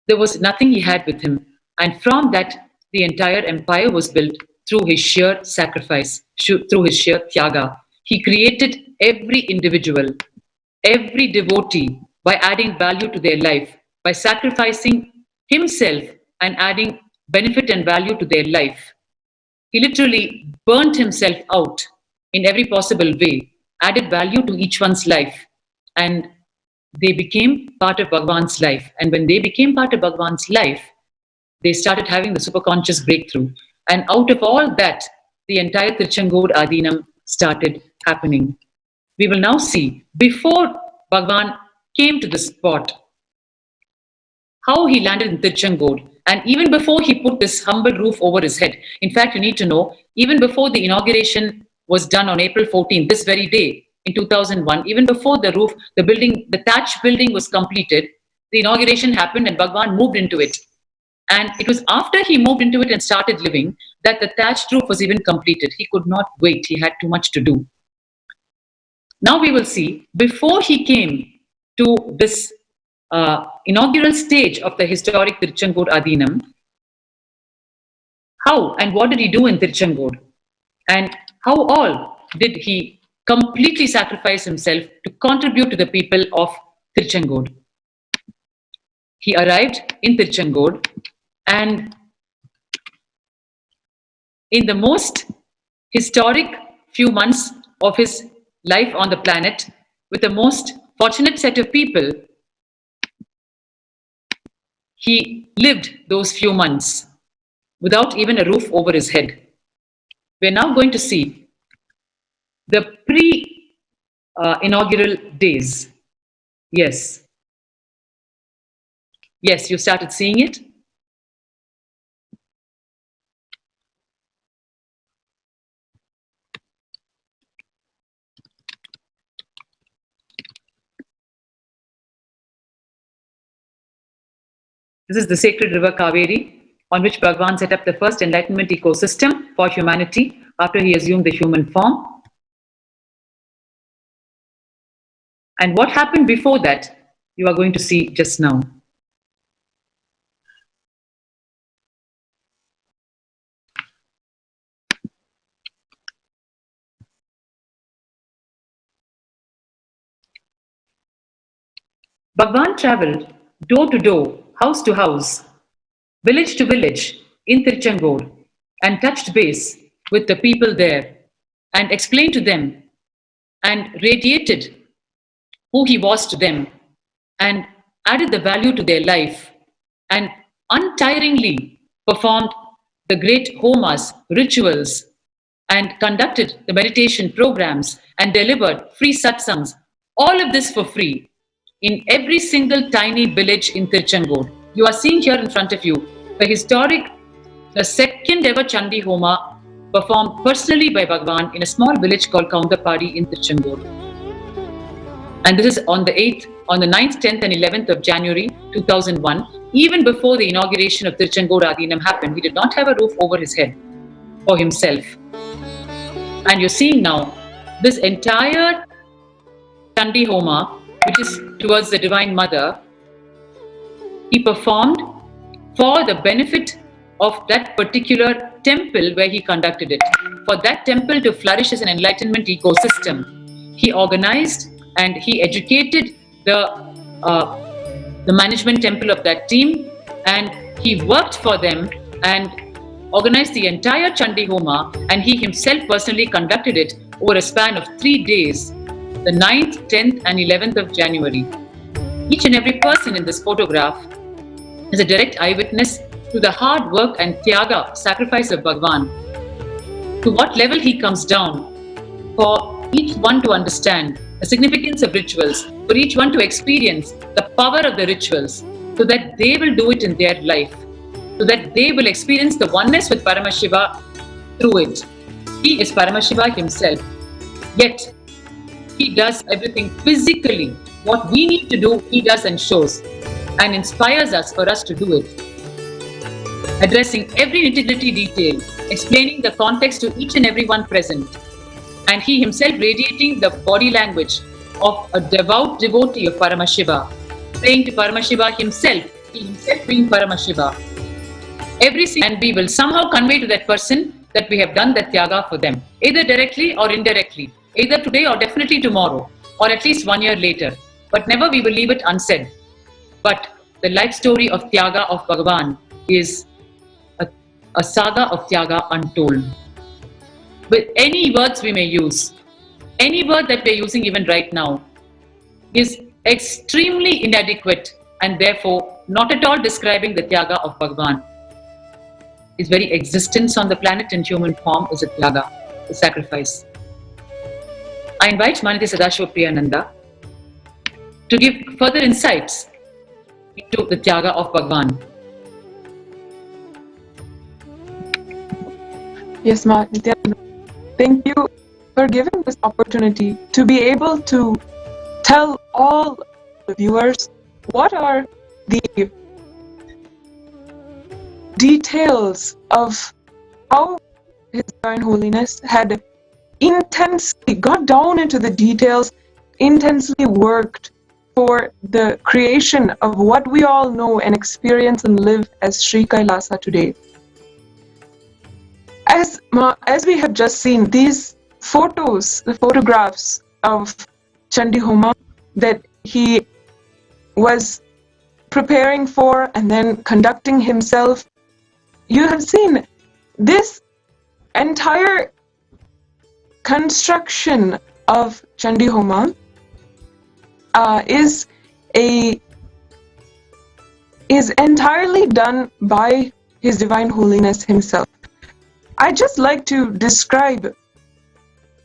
there was nothing he had with him. And from that, the entire empire was built through his sheer sacrifice, through his sheer Tyaga. He created every individual, every devotee, by adding value to their life, by sacrificing himself and adding benefit and value to their life. He literally burnt himself out in every possible way, added value to each one's life, and they became part of Bhagavan's life. And when they became part of Bhagavan's life, they started having the superconscious breakthrough. And out of all that, the entire Tiruchengodu Adinam started happening. We will now see, before Bhagavan came to this spot, how he landed in Tiruchengodu, and even before he put this humble roof over his head. In fact, you need to know, even before the inauguration was done on April 14th, this very day in 2001, even before the roof, the building, the thatch building was completed, the inauguration happened and Bhagwan moved into it. And it was after he moved into it and started living that the thatched roof was even completed. He could not wait. He had too much to do. Now we will see, before he came to this inaugural stage of the historic Tiruchengood Adinam, how and what did he do in Tiruchengood? And how all did he completely sacrifice himself to contribute to the people of Tiruchengood? He arrived in Tiruchengood, and in the most historic few months of his life on the planet, with the most fortunate set of people, he lived those few months without even a roof over his head. We're now going to see the pre-inaugural days. Yes. Yes, you started seeing it? This is the sacred river Kaveri, on which Bhagwan set up the first enlightenment ecosystem for humanity after he assumed the human form. And what happened before that, you are going to see just now. Bhagwan travelled door to door, house to house, village to village in Tiruchengood, and touched base with the people there and explained to them and radiated who he was to them and added the value to their life and untiringly performed the great homas, rituals, and conducted the meditation programs and delivered free satsangs, all of this for free in every single tiny village in Tiruchengood. You are seeing here in front of you the second ever Chandi Homa performed personally by Bhagwan in a small village called Kaundapadi in Tiruchengood. And this is on the 9th, 10th and 11th of January 2001. Even before the inauguration of Tiruchengood Adinam happened, he did not have a roof over his head for himself. And you're seeing now this entire Chandi Homa, which is towards the Divine Mother, he performed for the benefit of that particular temple where he conducted it. For that temple to flourish as an enlightenment ecosystem, he organized and he educated the management temple of that team, and he worked for them and organized the entire Chandi Homa, and he himself personally conducted it over a span of 3 days, the 9th, 10th and 11th of January. Each and every person in this photograph is a direct eyewitness to the hard work and Tyaga, sacrifice of Bhagwan, to what level he comes down for each one to understand the significance of rituals, for each one to experience the power of the rituals, so that they will do it in their life, so that they will experience the oneness with Paramashiva through it. He is Paramashiva himself, yet he does everything physically. What we need to do, he does and shows, and inspires us for us to do it. Addressing every nitty-gritty detail, explaining the context to each and every one present, and he himself radiating the body language of a devout devotee of Paramashiva, praying to Paramashiva himself, he himself being Paramashiva. And we will somehow convey to that person that we have done that Tyaga for them, either directly or indirectly, either today or definitely tomorrow, or at least 1 year later. But never we will leave it unsaid. But the life story of Tyaga of Bhagavan is a saga of Tyaga untold. With any words we may use, any word that we are using even right now is extremely inadequate and therefore not at all describing the Tyaga of Bhagavan. His very existence on the planet in human form is a Tyaga, a sacrifice. I invite Nithya Satsang to give further insights into the Tyaga of Bhagavan. Yes, Ma. Nithyananda. Thank you for giving this opportunity to be able to tell all the viewers what are the details of how His Divine Holiness had intensely got down into the details, intensely worked for the creation of what we all know and experience and live as Sri Kailasa today. As we have just seen, these photos, the photographs of Chandi Homa that he was preparing for and then conducting himself, you have seen this entire construction of Chandi Homa is entirely done by His Divine Holiness himself. I'd just like to describe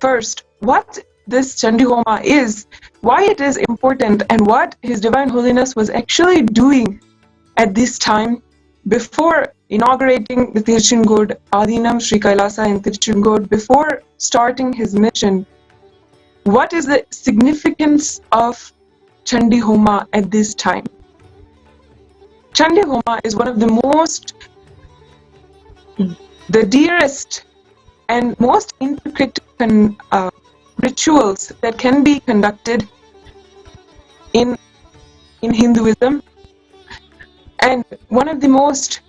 first what this Chandi Homa is, why it is important, and what His Divine Holiness was actually doing at this time before inaugurating the Tiruchengod Adinam Sri Kailasa in Tiruchengod, before starting his mission. What is the significance of Chandi Homa at this time? Chandi Homa is one of the dearest and most intricate rituals that can be conducted in Hinduism, and one of the most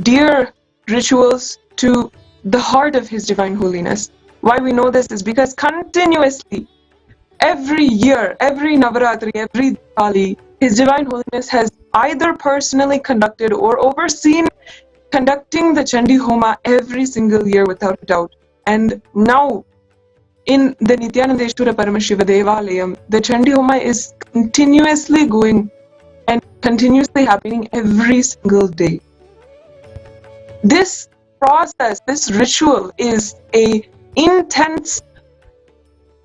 dear rituals to the heart of His Divine Holiness. Why we know this is because continuously, every year, every Navaratri, every Diwali, His Divine Holiness has either personally conducted or overseen conducting the Chandi Homa every single year without a doubt. And now, in the Nithyanandeshwara Paramashiva Devalayam, the Chandi Homa is continuously going and continuously happening every single day. This process, this ritual is an intense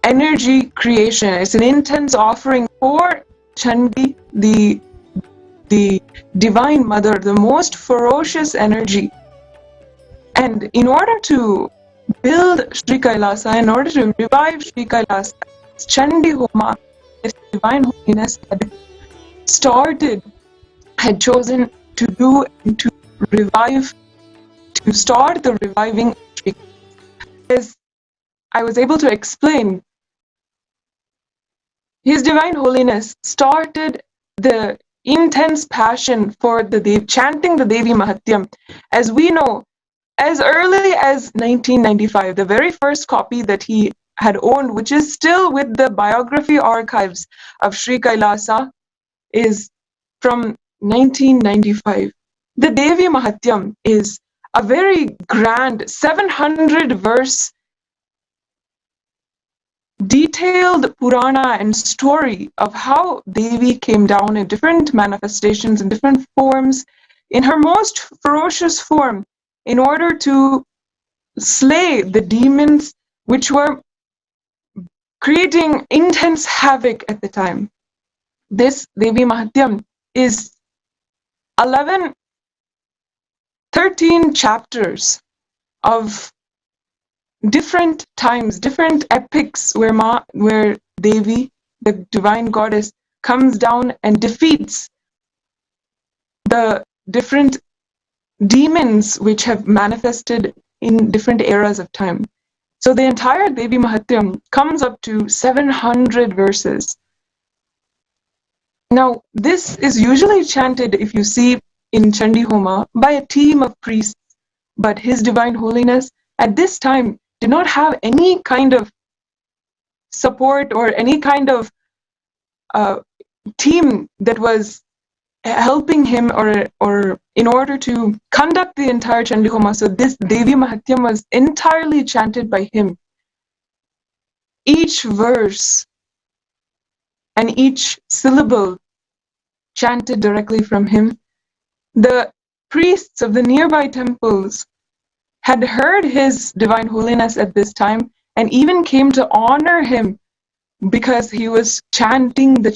energy creation. It's an intense offering for Chandi, the Divine Mother, the most ferocious energy. And in order to build Sri Kailasa, in order to revive Sri Kailasa, Chandi Homa, His Divine Holiness had chosen to do and to revive, to start the reviving of Sri Kailasa. As I was able to explain, His Divine Holiness started the intense passion for chanting the Devi Mahatyam, as we know, as early as 1995, the very first copy that he had owned, which is still with the biography archives of Sri Kailasa, is from 1995. The Devi Mahatyam is a very grand 700-verse detailed Purana and story of how Devi came down in different manifestations, in different forms, in her most ferocious form, in order to slay the demons which were creating intense havoc at the time. This Devi Mahatyam is 13 chapters of different times, different epics where Devi, the divine goddess, comes down and defeats the different demons which have manifested in different eras of time. So the entire Devi Mahatyam comes up to 700 verses. Now, this is usually chanted, if you see in Chandi Homa, by a team of priests, but His Divine Holiness at this time did not have any kind of support or any kind of team that was helping him or in order to conduct the entire Chandi Homa. So this Devi Mahatyam was entirely chanted by him. Each verse and each syllable chanted directly from him. The priests of the nearby temples had heard His Divine Holiness at this time and even came to honor him because he was chanting the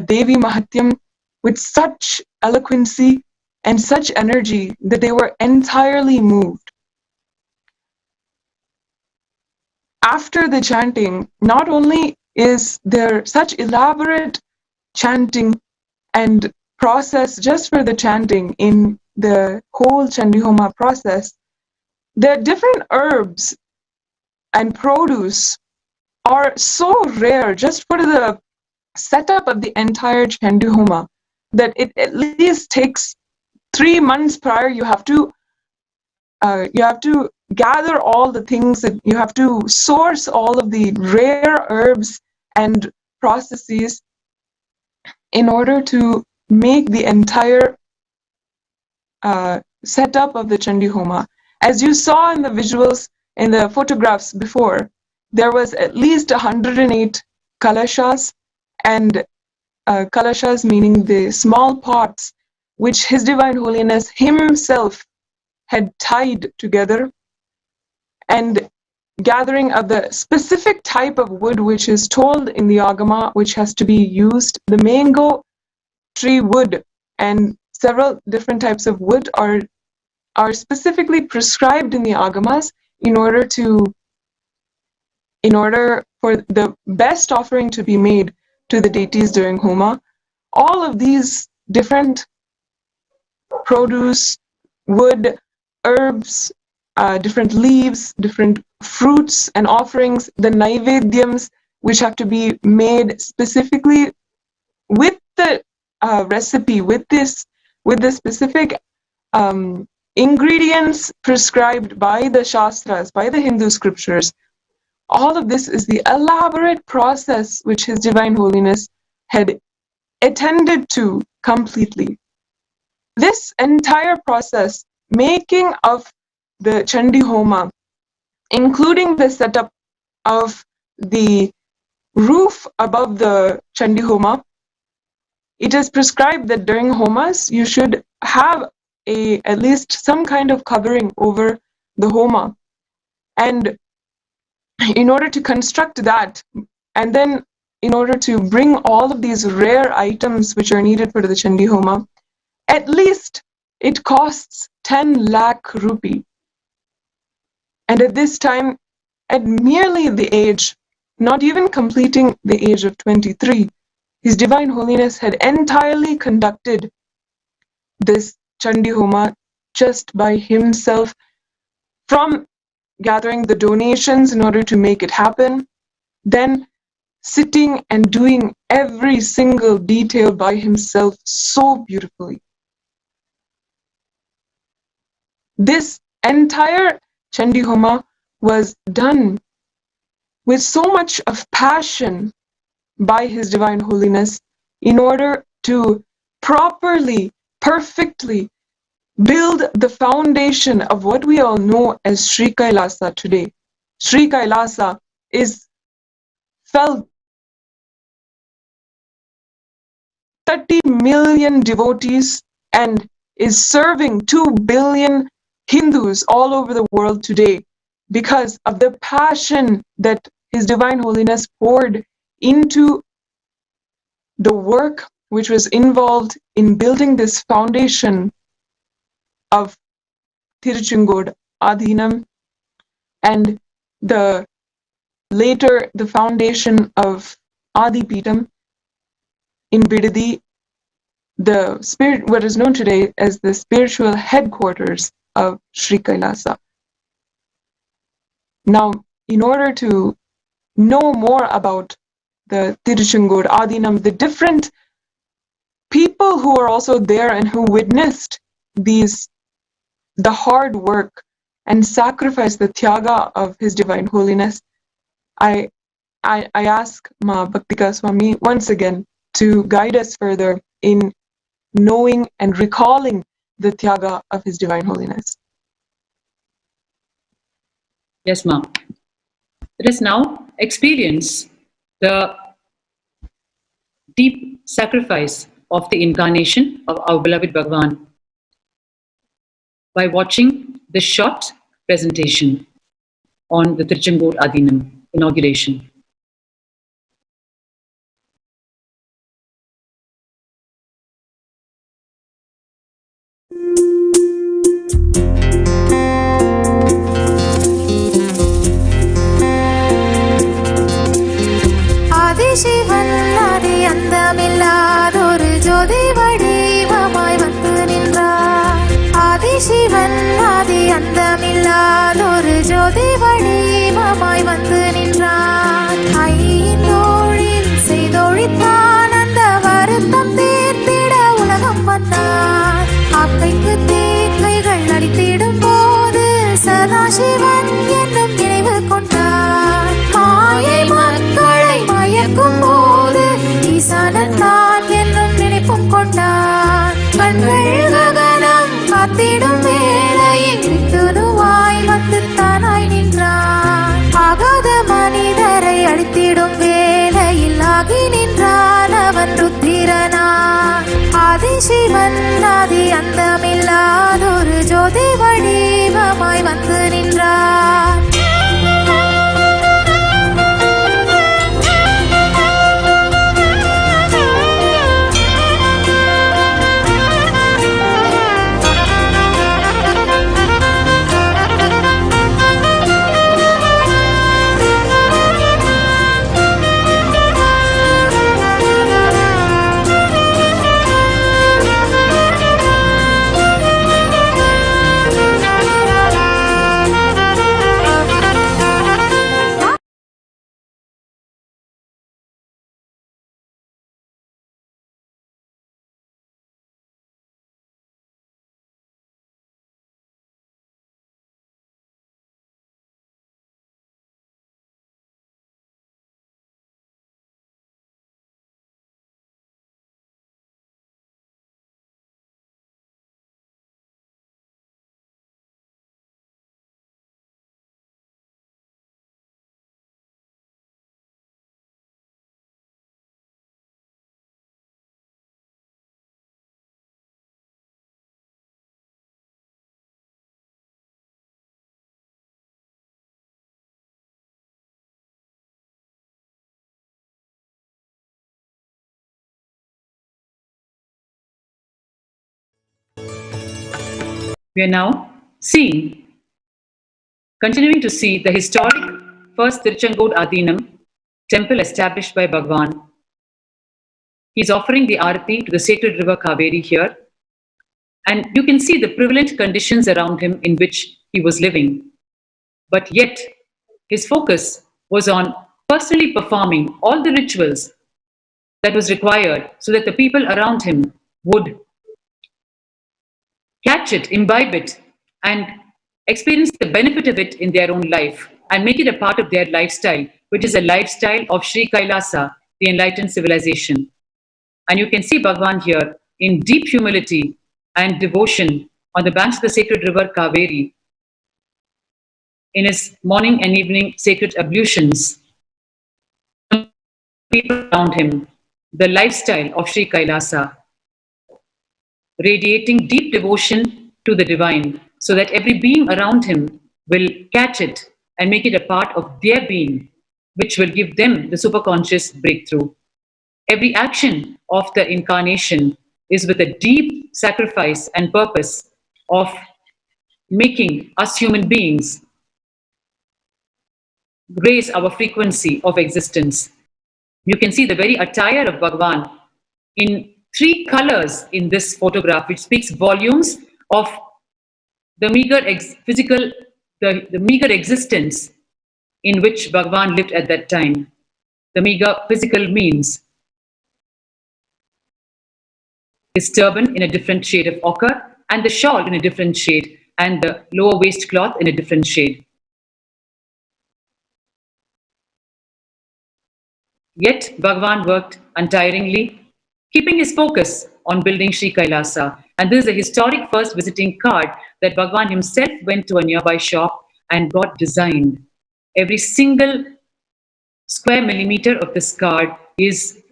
Devi Mahatyam with such eloquency and such energy that they were entirely moved. After the chanting, not only is there such elaborate chanting and process just for the chanting, in the whole Chandi Homa process, the different herbs and produce are so rare just for the setup of the entire Chandi Homa that it at least takes 3 months prior. You have to gather all the things, that you have to source all of the rare herbs and processes in order to make the entire setup of the Chandi Homa. As you saw in the visuals, in the photographs before, there was at least 108 kalashas, and kalashas meaning the small pots which His Divine Holiness himself had tied together, and gathering of the specific type of wood which is told in the Agama which has to be used. The mango tree wood and several different types of wood are specifically prescribed in the Agamas in order for the best offering to be made to the deities during Homa. All of these different produce, wood, herbs, different leaves, different fruits and offerings, the naivedyams which have to be made specifically with the recipe, with the specific ingredients prescribed by the Shastras, by the Hindu scriptures. All of this is the elaborate process which His Divine Holiness had attended to completely. This entire process, making of the Chandi Homa, including the setup of the roof above the Chandi Homa, it is prescribed that during Homas you should have at least some kind of covering over the Homa. And in order to construct that, and then in order to bring all of these rare items which are needed for the Chandi Homa, at least it costs 10 lakh rupee. And at this time, at merely the age, not even completing the age of 23, His Divine Holiness had entirely conducted this Chandi Homa just by himself, from gathering the donations in order to make it happen, then sitting and doing every single detail by himself so beautifully. This entire Chandi Homa was done with so much of passion by His Divine Holiness in order to properly, perfectly build the foundation of what we all know as Sri Kailasa today. Sri Kailasa is felt 30 million devotees and is serving 2 billion Hindus all over the world today because of the passion that His Divine Holiness poured into the work which was involved in building this foundation of Tiruchengod Adhinam, and later the foundation of Adipeetham in Bidadi, what is known today as the spiritual headquarters of Sri Kailasa. Now, in order to know more about the Tiruchengod Adhinam, the different people who are also there and who witnessed the hard work and sacrifice, the Tyaga of His Divine Holiness, I ask Ma Bhaktika Swami once again to guide us further in knowing and recalling the Tyaga of His Divine Holiness. Yes, Ma. Let us now experience the deep sacrifice of the incarnation of our beloved Bhagavan by watching the short presentation on the Tiruchengod Adhinam inauguration. Adhisivan ஆதி அந்தமில்லாதொரு ஜோதி வடி சிவன் ஆதி அந்தமில்லாதொரு ஜோதி வடிவமாய் வந்து நின்றான். ஐந்தோழில் செய்தொழித்தான், அந்த வருத்தம் தீர்த்திட உலகம் வந்தான். ஆக்கைக்கு தீக்கைகள் அடித்திடும் போது சதாசிவன் என்னும் நினைவு கொண்டான். மாயை மக்களை மயக்கும் போது ஈசானன் தான் என்னும் நினைப்பும் கொண்டான். கண்கள் ககனம் காத்திடும் வேளையில் விட்டுணுவாய் வந்து தானாய் நின்றான். ஆகாத மனிதரை அழித்திடும் வேளையில் ஆகி நின்றான் அவன் ருத்திரனான். ஆதிசிவன் ஆதி அந்தமில்லாதொரு ஜோதி வடிவமாய் வந்து நின்றான். We are now continuing to see the historic first Tiruchengood Adinam temple established by Bhagwan. He is offering the Arati to the sacred river Kaveri here, and you can see the prevalent conditions around him in which he was living. But yet, his focus was on personally performing all the rituals that was required so that the people around him would catch it, imbibe it, and experience the benefit of it in their own life and make it a part of their lifestyle, which is a lifestyle of Sri Kailasa, the enlightened civilization. And you can see Bhagwan here in deep humility and devotion on the banks of the sacred river Kaveri in his morning and evening sacred ablutions. People around him, the lifestyle of Sri Kailasa, radiating deep devotion to the divine, so that every being around him will catch it and make it a part of their being, which will give them the superconscious breakthrough. Every action of the incarnation is with a deep sacrifice and purpose of making us human beings raise our frequency of existence. You can see the very attire of Bhagwan in 3 colors in this photograph, which speaks volumes of the meager physical, the meager existence in which Bhagwan lived at that time, the meager physical means. His turban in a different shade of ochre, and the shawl in a different shade, and the lower waist cloth in a different shade. Yet Bhagwan worked untiringly, keeping his focus on building Sri Kailasa. And this is a historic first visiting card that Bhagwan himself went to a nearby shop and got designed. Every single square millimeter of this card is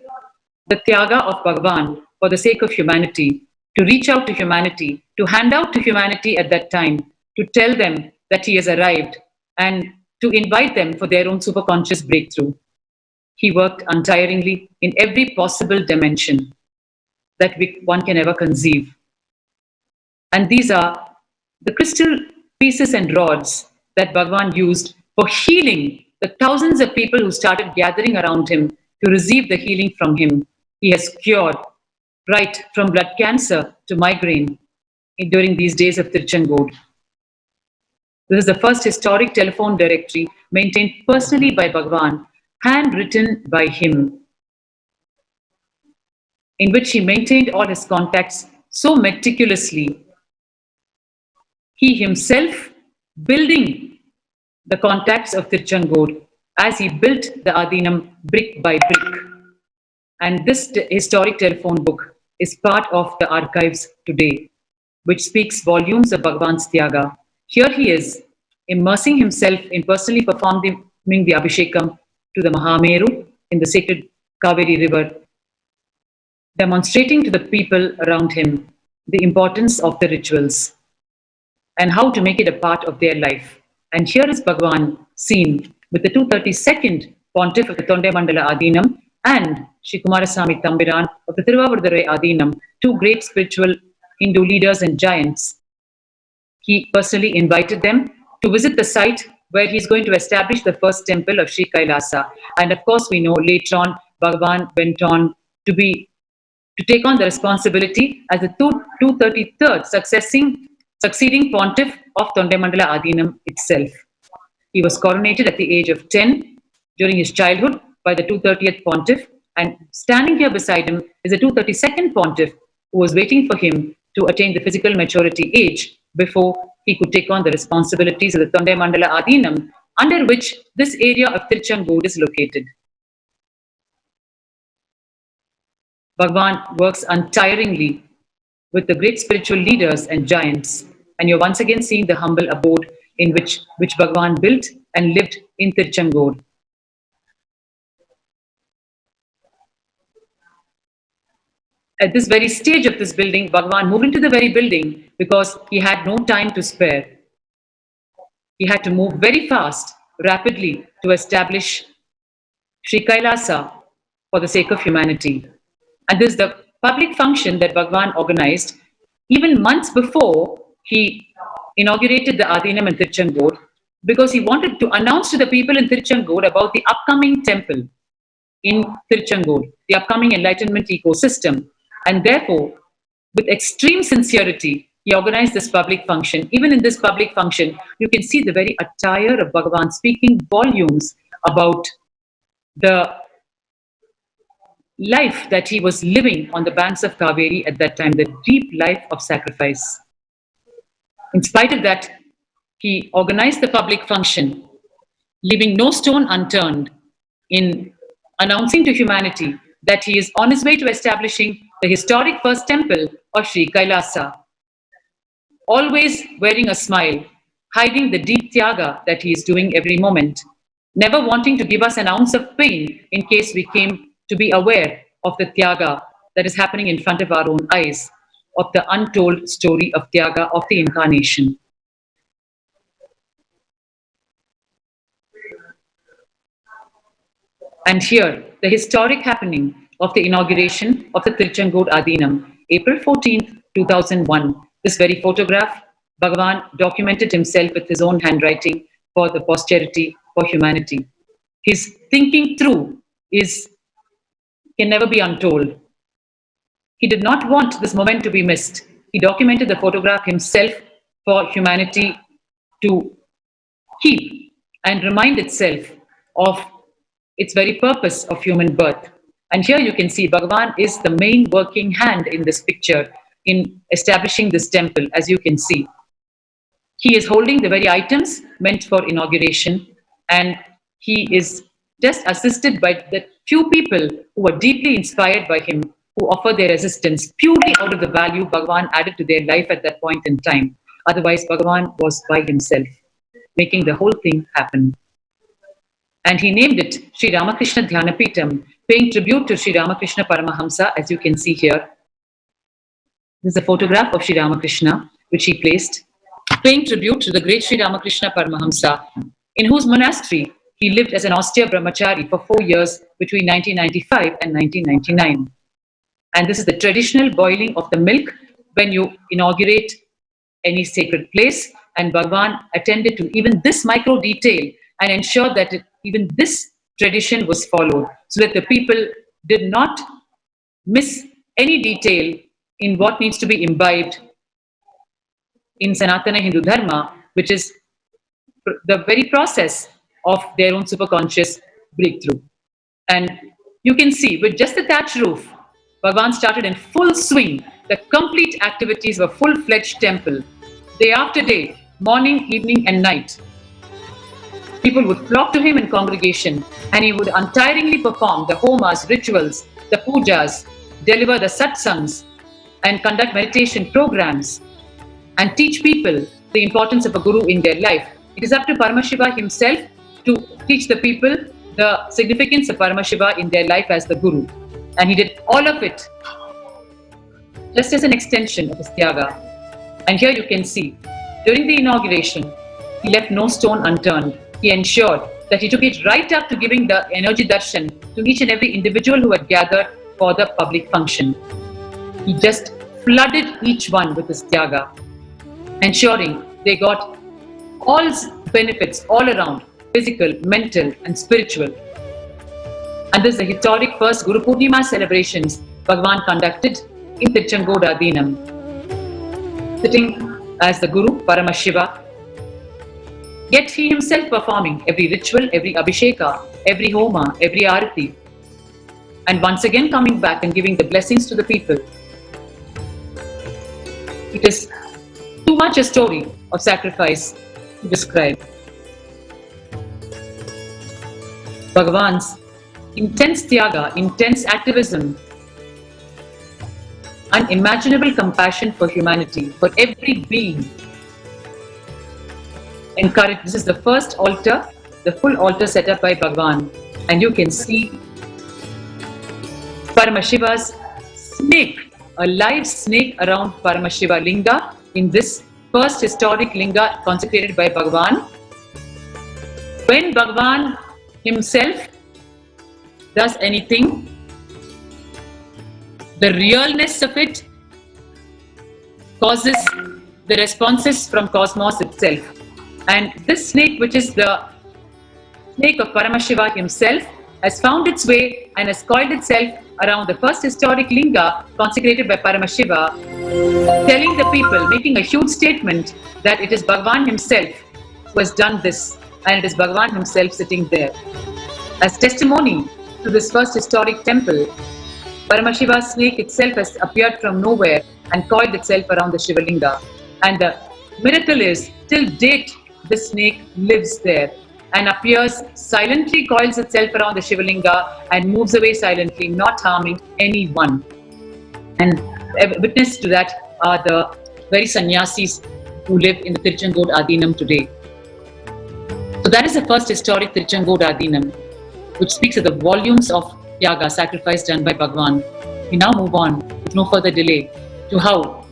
the Tyaga of Bhagwan for the sake of humanity, to reach out to humanity, to hand out to humanity at that time, to tell them that he has arrived, and to invite them for their own superconscious breakthrough. He worked untiringly in every possible dimension that one can ever conceive. And these are the crystal pieces and rods that Bhagwan used for healing the thousands of people who started gathering around him to receive the healing from him. He has cured right from blood cancer to migraine, during these days of Tiruchengood. This is the first historic telephone directory maintained personally by Bhagavan, handwritten by him, in which he maintained all his contacts so meticulously. He himself building the contacts of Tiruchengood as he built the Adinam brick by brick. And this historic telephone book is part of the archives today, which speaks volumes of Bhagavan's Tyaga. Here he is, immersing himself in personally performing the Abhishekam to the Mahameru in the sacred Kaveri river, demonstrating to the people around him the importance of the rituals and how to make it a part of their life. And here is Bhagavan seen with the 232nd Pontiff of the Tonde Mandala Adinam and Sri Kumarasamy Tambiran of the Thiruvavudurai Adinam, two great spiritual Hindu leaders and giants. He personally invited them to visit the site where he's going to establish the first temple of Sri Kailasa. And of course, we know later on, Bhagavan went on to take on the responsibility as the 233rd succeeding Pontiff of Tondemandala Adinam itself. He was coronated at the age of 10 during his childhood by the 230th Pontiff, and standing here beside him is the 232nd Pontiff who was waiting for him to attain the physical maturity age before he could take on the responsibilities of the Tondemandala Adinam, under which this area of Tiruchengood is located. Bhagavan works untiringly with the great spiritual leaders and giants, and you're once again seeing the humble abode in which Bhagavan built and lived in Tiruchengood. At this very stage of this building, Bhagavan moved into the very building because he had no time to spare. He had to move very fast, rapidly, to establish Sri Kailasa for the sake of humanity. And this is the public function that Bhagavan organized even months before he inaugurated the Adinam in Tiruchengood, because he wanted to announce to the people in Tiruchengood about the upcoming temple in Tiruchengood, the upcoming enlightenment ecosystem. And therefore, with extreme sincerity, he organized this public function. Even in this public function, you can see the very attire of Bhagavan speaking volumes about the life that he was living on the banks of Kaveri at that time, the deep life of sacrifice. In spite of that, he organized the public function, leaving no stone unturned in announcing to humanity that he is on his way to establishing the historic first temple of Sri Kailasa, always wearing a smile, hiding the deep Tyaga that he is doing every moment, never wanting to give us an ounce of pain in case we came to be aware of the Tyaga that is happening in front of our own eyes, of the untold story of Tyaga, of the incarnation. And here, the historic happening of the inauguration of the Tiruchengood Adinam, April 14th, 2001. This very photograph, Bhagavan documented himself with his own handwriting for the posterity, for humanity. His thinking through can never be untold. He did not want this moment to be missed. He documented the photograph himself for humanity to keep and remind itself of its very purpose of human birth. And here you can see Bhagavan is the main working hand in this picture in establishing this temple, as you can see. He is holding the very items meant for inauguration, and he is just assisted by the few people who are deeply inspired by him, who offer their assistance purely out of the value Bhagavan added to their life at that point in time. Otherwise, Bhagavan was by himself, making the whole thing happen. And he named it Sri Ramakrishna Dhyanapitam, paying tribute to Sri Ramakrishna Paramahamsa, as you can see here. This is a photograph of Sri Ramakrishna, which he placed, paying tribute to the great Sri Ramakrishna Paramahamsa, in whose monastery he lived as an austere brahmachari for 4 years between 1995 and 1999. And this is the traditional boiling of the milk when you inaugurate any sacred place. And Bhagavan attended to even this micro detail and ensured that even this tradition was followed, so that the people did not miss any detail in what needs to be imbibed in Sanatana Hindu Dharma, which is the very process of their own superconscious breakthrough. And you can see with just the thatch roof, Bhagavan started in full swing. The complete activities of a full-fledged temple. Day after day, morning, evening, and night. People would flock to him in congregation, and he would untiringly perform the homas, rituals, the pujas, deliver the satsangs, and conduct meditation programs, and teach people the importance of a guru in their life. It is up to Paramashiva himself to teach the people the significance of Paramashiva in their life as the guru. And he did all of it just as an extension of his Tyaga. And here you can see, during the inauguration, he left no stone unturned. He ensured that he took it right up to giving the energy darshan to each and every individual who had gathered for the public function. He just flooded each one with his Tyaga, ensuring they got all benefits all around, physical, mental, and spiritual. And this is the historic first Guru Purnima celebrations Bhagavan conducted in Tirchangodadinam, sitting as the Guru, Paramashiva, yet he himself performing every ritual, every abhisheka, every homa, every arati, and once again coming back and giving the blessings to the people. It is too much a story of sacrifice to describe. Bhagavan's intense Tyaga, intense activism, unimaginable compassion for humanity, for every being. Encouraged. This is the first altar, the full altar set up by Bhagavan, and you can see Paramashiva's snake, a live snake around Paramashiva Linga in this first historic Linga consecrated by Bhagavan. When Bhagavan himself does anything, the realness of it causes the responses from cosmos itself. And this snake, which is the snake of Paramashiva himself, has found its way and has coiled itself around the first historic linga consecrated by Paramashiva, telling the people, making a huge statement that it is Bhagavan himself who has done this, and it is Bhagavan himself sitting there. As testimony to this first historic temple, Paramashiva's snake itself has appeared from nowhere and coiled itself around the Shivalinga. And the miracle is, till date, the snake lives there and appears silently, coils itself around the Shivalinga and moves away silently, not harming anyone. And witness to that are the very sannyasis who live in the Tirchangodadinam today. So that is the first historic Tirchangodadinam, which speaks of the volumes of Tyaga, sacrifice done by Bhagavan. We now move on with no further delay to how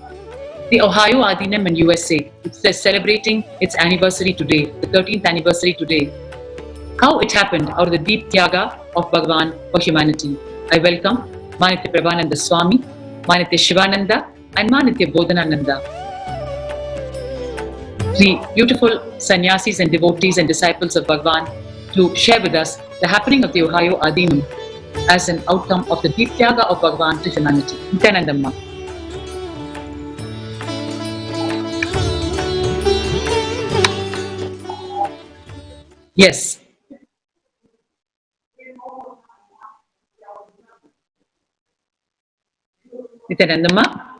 the Ohio Adinam in USA, it's celebrating its anniversary today, the 13th anniversary today. How it happened out of the deep Tyaga of Bhagavan for humanity. I welcome Manithya Prabhananda Swami, Manithya Shivananda, and Manithya Bodhanananda. The beautiful sannyasis and devotees and disciples of Bhagavan to share with us the happening of the Ohio Adinam as an outcome of the deep Tyaga of Bhagavan to humanity. Nithyananda. Yes. Nithyananda,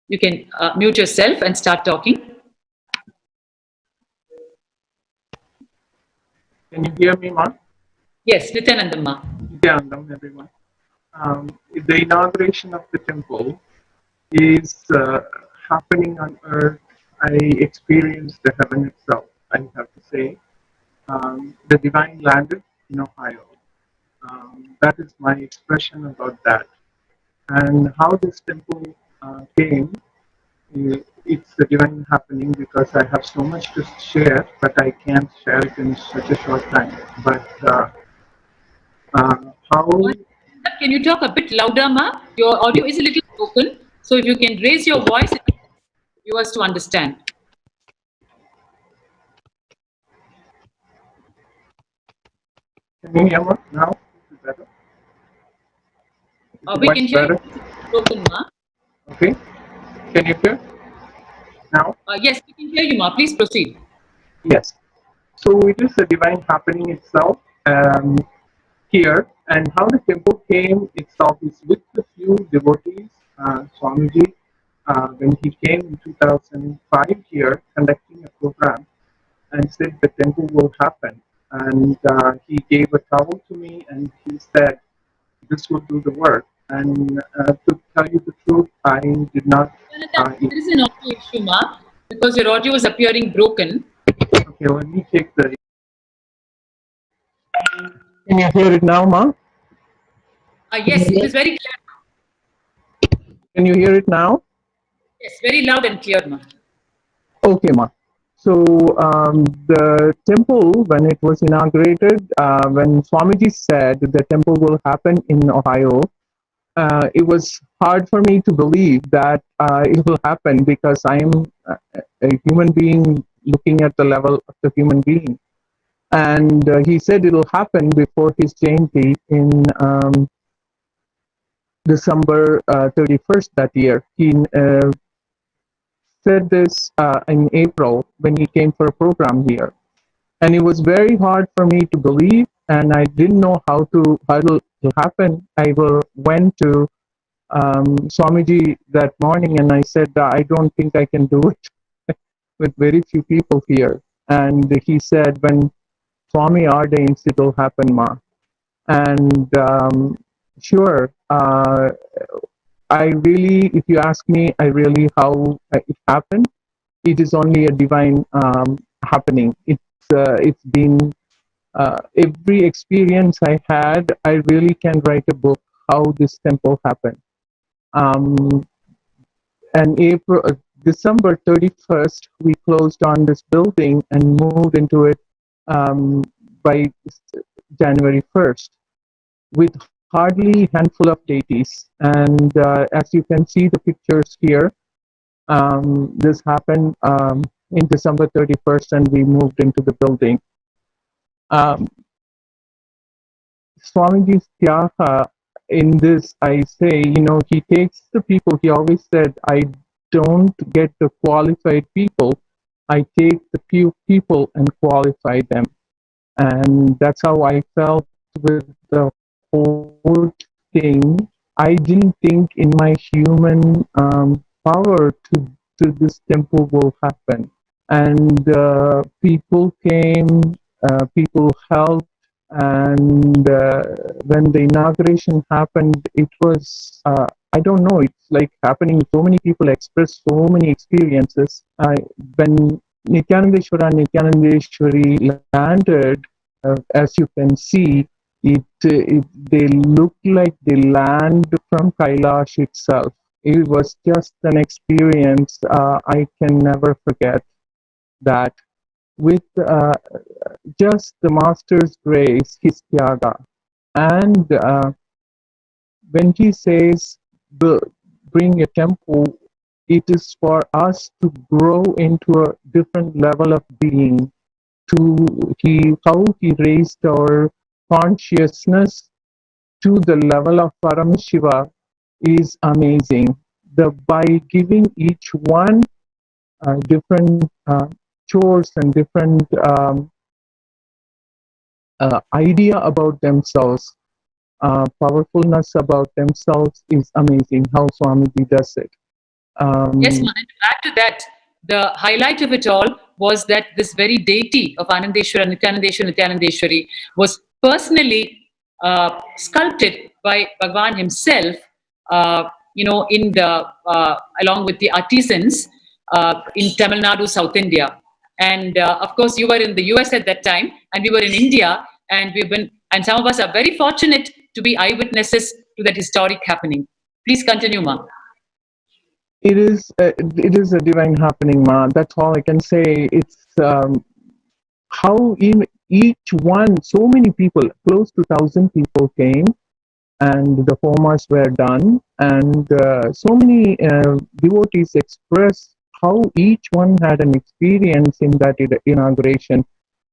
you can mute yourself and start talking. Can you hear me, Ma? Yes, Nithyananda. Nithyanandam, everyone. The inauguration of the temple is happening on earth. I experienced the heaven itself, I have to say. The divine landed in Ohio. That is my expression about that. And how this temple came, it's a divine happening because I have so much to share, but I can't share it in such a short time. But how... Can you talk a bit louder, Ma? Your audio is a little broken, so if you can raise your voice, it will help viewers to understand. Can you hear me now? Is it better? We can hear you broken, Ma. Okay. Can you hear now? Yes, we can hear you, Ma. Please proceed. Yes. So it is a divine happening itself here, and how the temple came itself is with a few devotees. Swamiji, when he came in 2005 here, conducting a program, and said the temple will happen. And he gave a towel to me, and he said, "This will do the work." And to tell you the truth, I did not. There is an audio issue, Ma, because your audio is appearing broken. Okay, let me take the. Can you hear it now, Ma? Yes, it is very clear. Can you hear it now? Yes, very loud and clear, Ma. Okay, Ma. So the temple, when it was inaugurated, when Swamiji said the temple will happen in Ohio, it was hard for me to believe that it will happen because I am a human being looking at the level of the human being. And he said it will happen before his Jayanti in December 31st that year. He said this in April when he came for a program here. And it was very hard for me to believe, and I didn't know how it will happen. Went to Swamiji that morning and I said, I don't think I can do it with very few people here. And he said, when Swami ordains, it will happen, Ma. And sure, I really, if you ask me, I really how it happened. It is only a divine happening. It's been every experience I had. I really can write a book how this temple happened. And December 31st, we closed on this building and moved into it by January 1st with hardly a handful of deities. And as you can see the pictures here, this happened in December 31st and we moved into the building. Swamiji's Tyaga, in this, I say, he takes the people, he always said, I don't get the qualified people, I take the few people and qualify them. And that's how I felt with the whole thing. I didn't think in my human power to this temple will happen. And people came, people helped, and when the inauguration happened, it was I don't know, it's like happening, so many people expressed so many experiences. When Nithyanandeshwari landed, as you can see, they look like they land from Kailash itself. It was just an experience I can never forget that. With just the Master's grace, his Tyaga. And when he says, bring a temple, it is for us to grow into a different level of being. How he raised our consciousness to the level of Paramashiva is amazing. By giving each one different chores and different idea about themselves, powerfulness about themselves is amazing how Swamiji does it. Yes, Ma, and to add to that, the highlight of it all was that this very deity of Anandeshwara, Nithyanandeshwari, was personally sculpted by Bhagavan himself, in the along with the artisans in Tamil Nadu, South India. And of course, you were in the US at that time, and we were in India, and and some of us are very fortunate to be eyewitnesses to that historic happening. Please continue, Ma. It is a divine happening, Ma. That's all I can say. It's how in each one, so many people, close to 1,000 people came, and the homas were done, and so many devotees expressed how each one had an experience in that inauguration.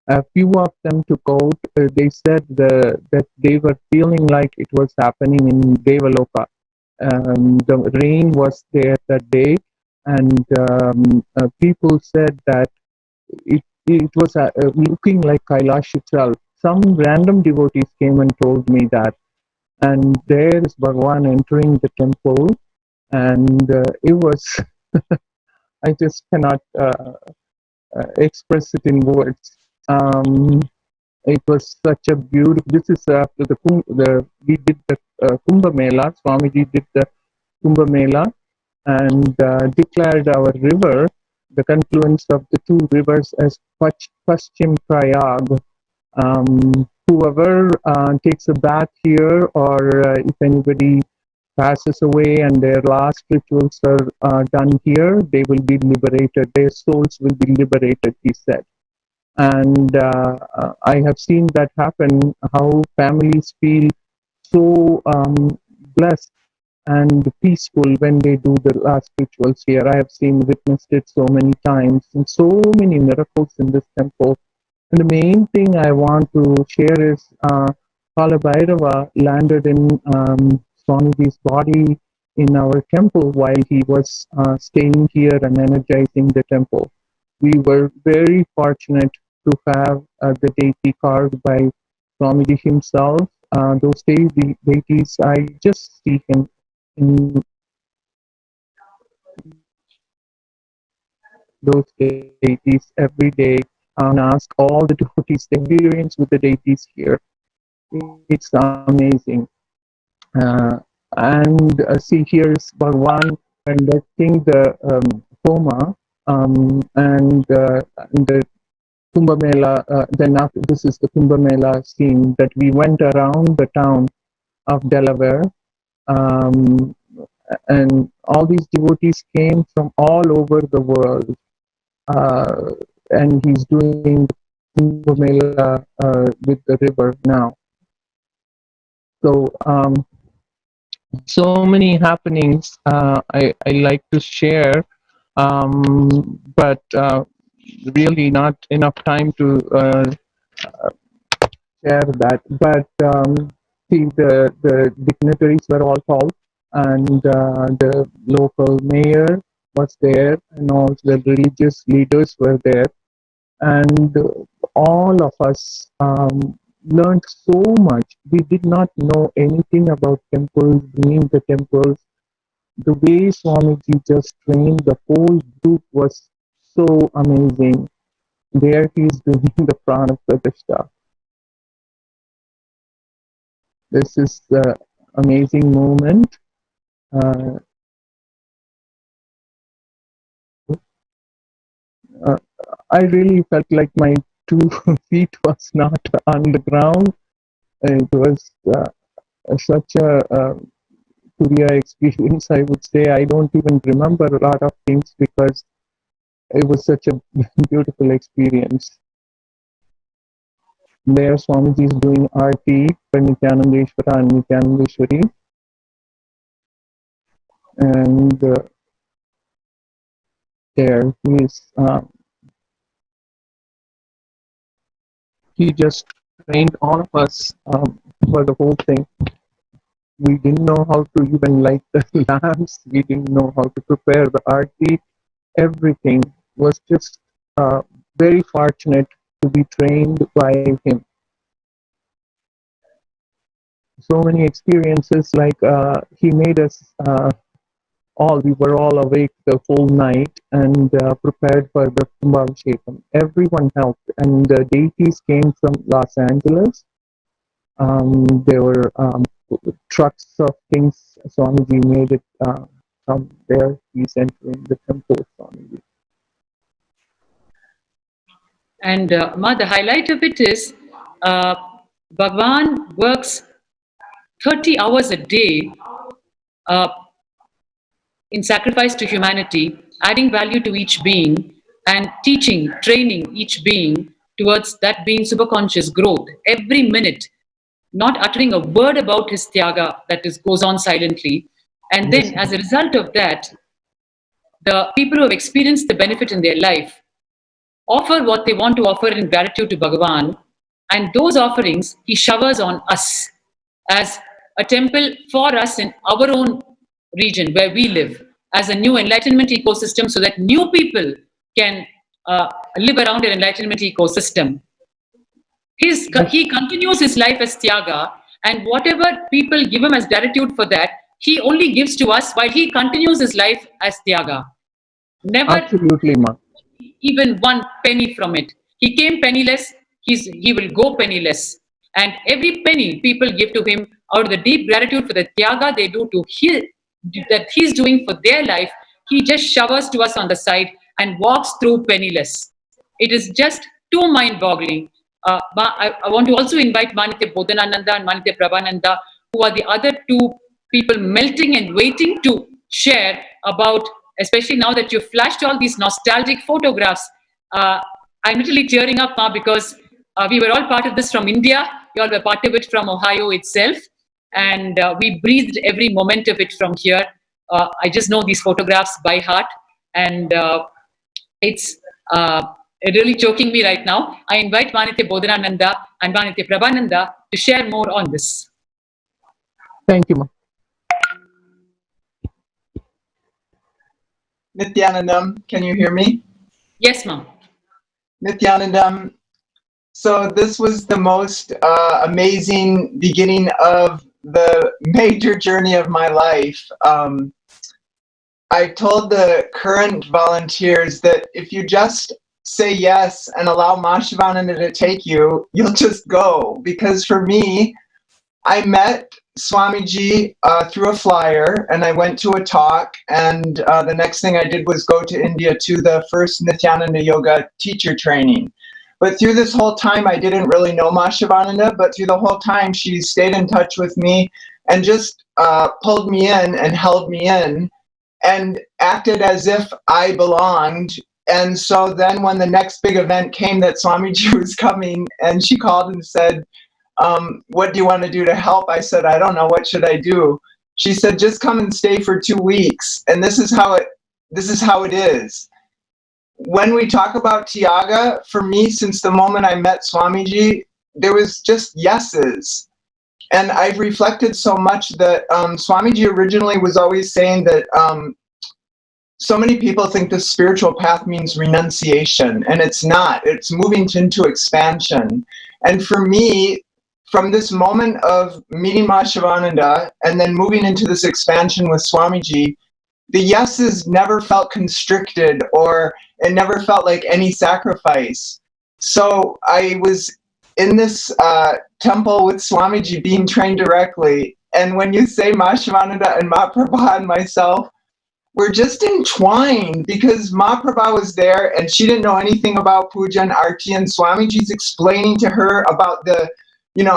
A few of them took out, they said that they were feeling like it was happening in Devaloka. The rain was there that day, and people said that it was looking like Kailash itself. Some random devotees came and told me that, and there is Bhagwan entering the temple, and it was I just cannot express it in words. It was such a beautiful. This is after we did the Kumbh Mela. Swamiji did the Kumbh Mela and declared our river, the confluence of the two rivers, as Paschim Prayag. Whoever takes a bath here, or if anybody passes away and their last rituals are done here, they will be liberated. Their souls will be liberated, he said. And I have seen that happen, how families feel so blessed and peaceful when they do the last rituals here. I have witnessed it so many times, and so many miracles in this temple. And the main thing I want to share is Kala Bhairava landed in Swamiji's body in our temple while he was staying here and energizing the temple. We were very fortunate to have the deity carved by Swamiji himself. Those deities, I just see him in those deities every day and ask all the devotees the experience with the deities here. It's amazing. And see, here's Bhagwan conducting the Homa and the Kumbh Mela. Then after this is the Kumbh Mela scene that we went around the town of Delaware. And all these devotees came from all over the world. And he's doing Kumbh Mela with the river now. So, so many happenings I like to share, but really not enough time to share that. But see, the dignitaries were all called, and the local mayor was there, and all the religious leaders were there, and all of us learned so much. We did not know anything about temples, being the temples. The way Swamiji just trained the whole group was so amazing. There he is doing the Prana Pratishtha. This is the amazing moment. I really felt like my 2 feet was not on the ground. It was such a Turiya experience, I would say. I don't even remember a lot of things because it was such a beautiful experience. There Swamiji is doing Aarti for Nithyanandeshwara and Nithyanandeshwari. And there he is, he just trained all of us for the whole thing. We didn't know how to even light the lamps. We didn't know how to prepare the Aarti. Everything was just very fortunate to be trained by him. So many experiences, like he made us we were all awake the whole night and prepared for the Paramashivam. Everyone helped, and the deities came from Los Angeles. There were trucks of things. Swamiji made it from there. He's entering the temple, Swamiji. And Ma, the highlight of it is Bhagwan works 30 hours a day in sacrifice to humanity, adding value to each being and teaching, training each being towards that being's superconscious growth every minute, not uttering a word about his Tyaga that goes on silently. And then as a result of that, the people who have experienced the benefit in their life offer what they want to offer in gratitude to Bhagavan, and those offerings he showers on us as a temple for us in our own region where we live. as a new enlightenment ecosystem so that new people can live around an enlightenment ecosystem. He continues his life as Tyaga, and whatever people give him as gratitude for that, he only gives to us while he continues his life as Tyaga. Never Absolutely, ma. even one penny from it. He came penniless, he will go penniless. And every penny people give to him out of the deep gratitude for the Tyaga they do to that he's doing for their life, he just showers to us on the side and walks through penniless. It is just too mind-boggling. I want to also invite Nithya Bodhanananda and Nithya Prabhananda, who are the other two people melting and waiting to share about, especially now that you've flashed all these nostalgic photographs. I'm literally tearing up now because we were all part of this from India. We all were part of it from Ohio itself. And we breathed every moment of it from here. I just know these photographs by heart. And it's really choking me right now. I invite Nithya Bodhanananda and Nithya Prabhananda to share more on this. Thank you, ma. Nithyanandam, can you hear me? Yes, ma'am. Nithyanandam, so this was the most amazing beginning of the major journey of my life. I told the current volunteers that if you just say yes and allow Mahasannidhanam to take you, you'll just go. Because for me, I met Swamiji through a flyer, and I went to a talk, and the next thing I did was go to India to the first Nithyananda Yoga teacher training. But through this whole time, I didn't really know Mahasannidhananda, but through the whole time, she stayed in touch with me and just pulled me in and held me in and acted as if I belonged. And so then when the next big event came that Swamiji was coming, and she called and said, what do you want to do to help? I said, I don't know, what should I do? She said, just come and stay for 2 weeks. And this is how it is. When we talk about Tyaga, for me, since the moment I met Swamiji, there was just yeses. And I've reflected so much that Swamiji originally was always saying that so many people think the spiritual path means renunciation, and it's not. It's moving into expansion. And for me, from this moment of meeting Mahasannidhananda and then moving into this expansion with Swamiji, the yeses never felt constricted, or it never felt like any sacrifice. So I was in this temple with Swamiji being trained directly. And when you say Mahasannidhananda and Mahaprabha and myself, we're just entwined, because Mahaprabha was there and she didn't know anything about puja and arti, and Swamiji's explaining to her about the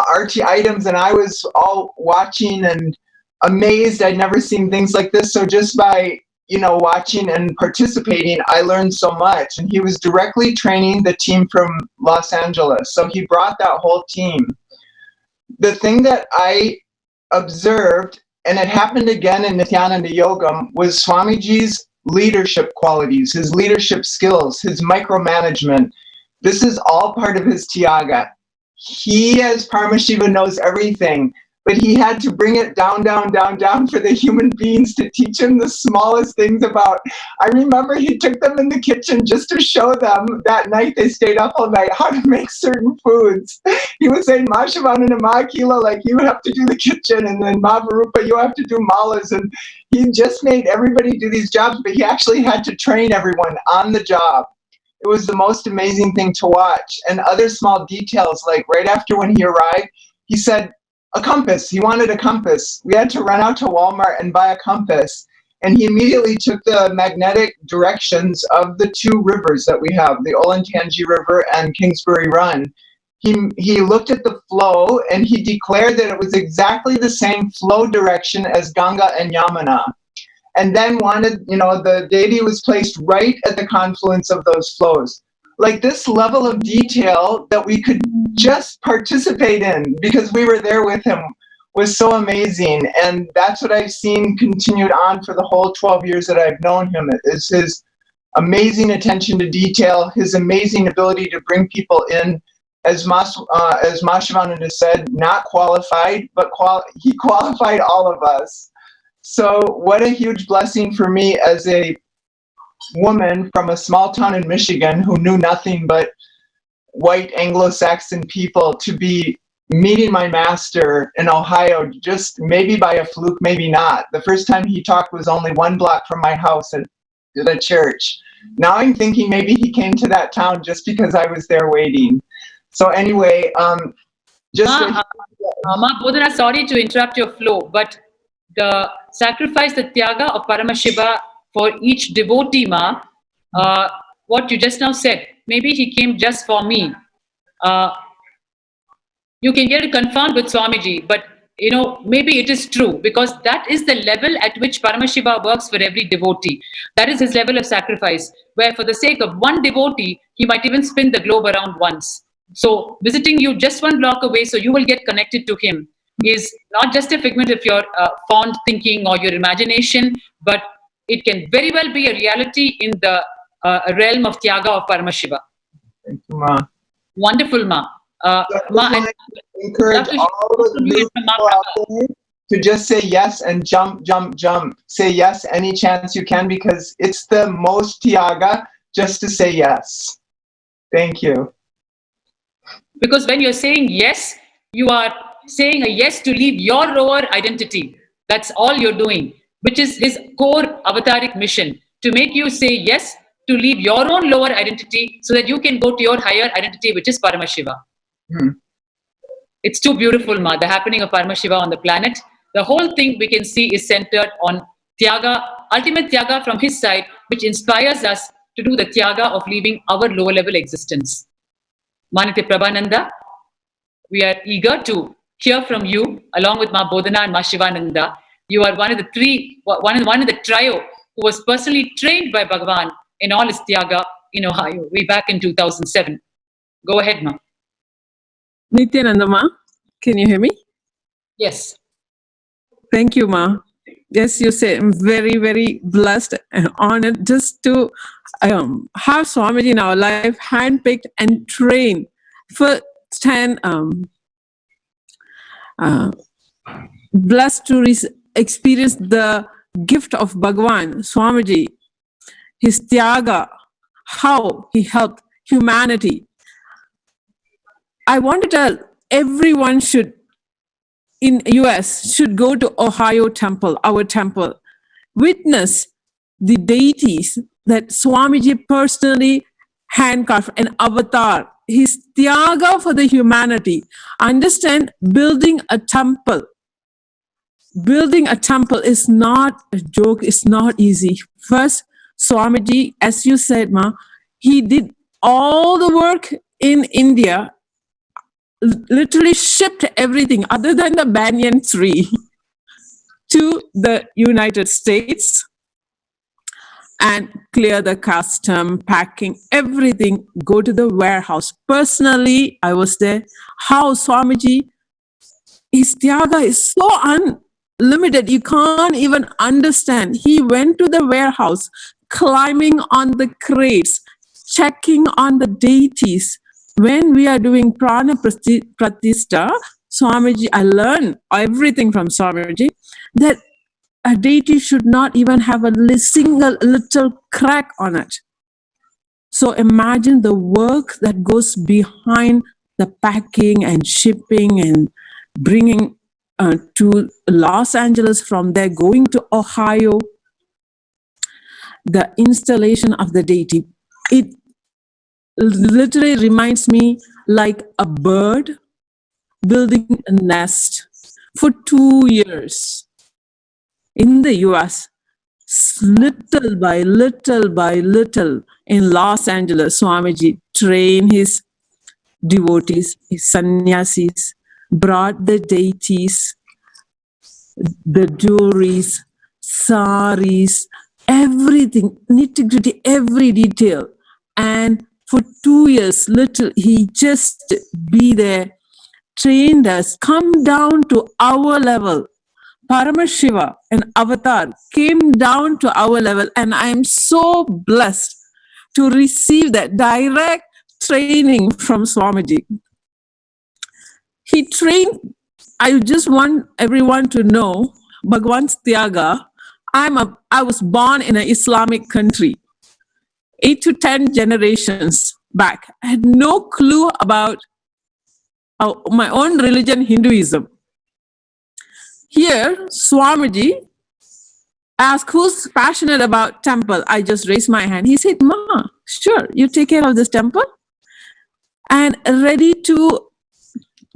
arti items, and I was all watching and amazed. I'd never seen things like this. So just by watching and participating, I learned so much. And he was directly training the team from Los Angeles, so he brought that whole team. The thing that I observed, and it happened again in Nithyananda Yogam, was Swamiji's leadership qualities, his leadership skills, his micromanagement. This is all part of his Tyaga. He, as Paramashiva, knows everything, but he had to bring it down, down, down, down for the human beings to teach him the smallest things about. I remember he took them in the kitchen just to show them. That night they stayed up all night how to make certain foods. He was saying, Mahasannidhananda and Mahakila, like, you have to do the kitchen, and then Maharupa, you have to do malas. And he just made everybody do these jobs, but he actually had to train everyone on the job. It was the most amazing thing to watch. And other small details, like right after when he arrived, he said, a compass. He wanted a compass. We had to run out to Walmart and buy a compass. And he immediately took the magnetic directions of the 2 rivers that we have, the Olentangy River and Kingsbury Run. He looked at the flow, and he declared that it was exactly the same flow direction as Ganga and Yamuna. And then wanted, the deity was placed right at the confluence of those flows. Like, this level of detail that we could just participate in because we were there with him was so amazing. And that's what I've seen continued on for the whole 12 years that I've known him, is his amazing attention to detail, his amazing ability to bring people in, as Mahasannidhananda said, not qualified, but he qualified all of us. So what a huge blessing for me as a woman from a small town in Michigan who knew nothing but white Anglo-Saxon people to be meeting my master in Ohio, just maybe by a fluke, maybe not. The first time he talked was only 1 block from my house at the church. Now I'm thinking maybe he came to that town just because I was there waiting. So anyway, Ma Bodhana, sorry to interrupt your flow, but the sacrifice, the Tyaga of Paramashiva for each devotee, Ma, what you just now said, maybe he came just for me. You can get it confirmed with Swamiji, but maybe it is true, because that is the level at which Paramashiva works for every devotee. That is his level of sacrifice, where for the sake of one devotee, he might even spin the globe around once. So visiting you just 1 block away so you will get connected to him is not just a figment of your fond thinking or your imagination, but it can very well be a reality in the realm of Tyaga of Paramashiva. Thank you, Ma. Wonderful, Ma. I encourage all the new people out there to just say yes and jump, jump, jump. Say yes any chance you can, because it's the most Tyaga just to say yes. Thank you. Because when you're saying yes, you are saying a yes to leave your lower identity. That's all you're doing, which is his core avataric mission, to make you say yes to leave your own lower identity so that you can go to your higher identity, which is Paramashiva. It's too beautiful, Ma, the happening of Paramashiva on the planet. The whole thing we can see is centered on Tyaga, ultimate Tyaga from his side, which inspires us to do the Tyaga of leaving our lower level existence. Manite Prabhananda, we are eager to hear from you, along with Ma Bodhana and Ma Shivananda. You are one of the trio who was personally trained by Bhagavan in all his Tyaga in Ohio, way back in 2007. Go ahead, Ma. Nithyananda, Ma, can you hear me? Yes. Thank you, Ma. Yes, you say I'm very, very blessed and honored just to have Swamiji in our life, handpicked and trained for 10. Blessed to experience the gift of Bhagavan, Swamiji, his Tyaga, how he helped humanity. I want to tell everyone in US should go to Ohio temple, our temple, witness the deities that Swamiji personally handcarved, an avatar, his Tyaga for the humanity. Understand, building a temple is not a joke, it's not easy. First, Swamiji, as you said, Ma, he did all the work in India, literally shipped everything other than the banyan tree to the United States and clear the custom, packing, everything, go to the warehouse. Personally, I was there. How Swamiji, his Tyaga is so unlimited, you can't even understand. He went to the warehouse, climbing on the crates, checking on the deities. When we are doing prana pratishta, Swamiji, I learned everything from Swamiji, that a deity should not even have a single little crack on it. So imagine the work that goes behind the packing and shipping and bringing to Los Angeles, from there going to Ohio, the installation of the deity. It literally reminds me like a bird building a nest for 2 years in the US, little by little in Los Angeles. Swamiji trained his devotees, his sannyasis, brought the deities, the jewelries, saris, everything, nitty-gritty, every detail. And for 2 years, he just be there, trained us, come down to our level. Paramashiva, an avatar, came down to our level, and I am so blessed to receive that direct training from Swamiji. He trained, I just want everyone to know Bhagwan's Tyaga, I was born in an Islamic country. 8 to 10 generations back. I had no clue about my own religion, Hinduism. Here, Swamiji asked, who's passionate about temple? I just raised my hand. He said, Ma, sure, you take care of this temple. And ready to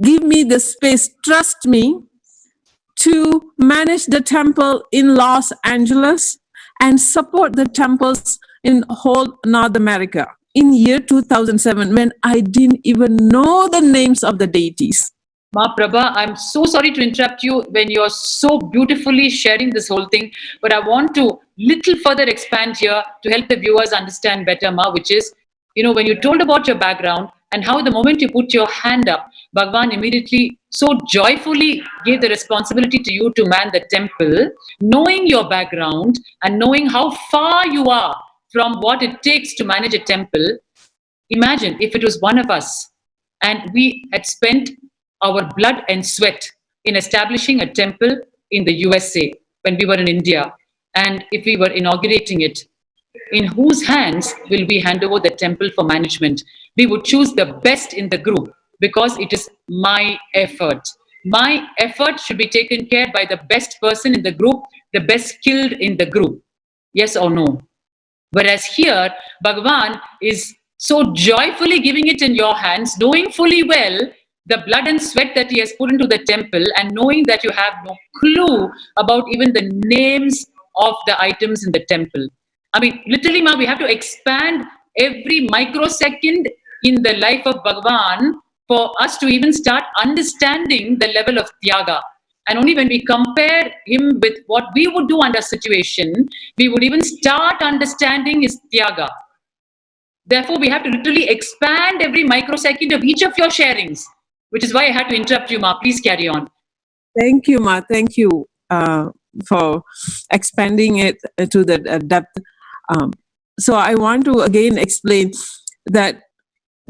give me the space, trust me, to manage the temple in Los Angeles and support the temples in whole North America in year 2007, when I didn't even know the names of the deities. Ma Prabha, I'm so sorry to interrupt you when you're so beautifully sharing this whole thing, but I want to little further expand here to help the viewers understand better, Ma, which is, when you told about your background and how the moment you put your hand up, Bhagwan immediately so joyfully gave the responsibility to you to man the temple, knowing your background and knowing how far you are from what it takes to manage a temple. Imagine if it was one of us and we had spent our blood and sweat in establishing a temple in the USA when we were in India, and if we were inaugurating it, in whose hands will we hand over the temple for management? We would choose the best in the group because it is my effort. My effort should be taken care by the best person in the group, the best skilled in the group. Yes or no? Whereas here, Bhagavan is so joyfully giving it in your hands, knowing fully well the blood and sweat that he has put into the temple, and knowing that you have no clue about even the names of the items in the temple. I mean, literally, Ma, we have to expand every microsecond in the life of Bhagavan for us to even start understanding the level of Tyaga. And only when we compare him with what we would do under situation, we would even start understanding his Tyaga. Therefore, we have to literally expand every microsecond of each of your sharings, which is why I had to interrupt you, Ma. Please carry on. Thank you, Ma. Thank you for expanding it to the depth. So I want to again explain that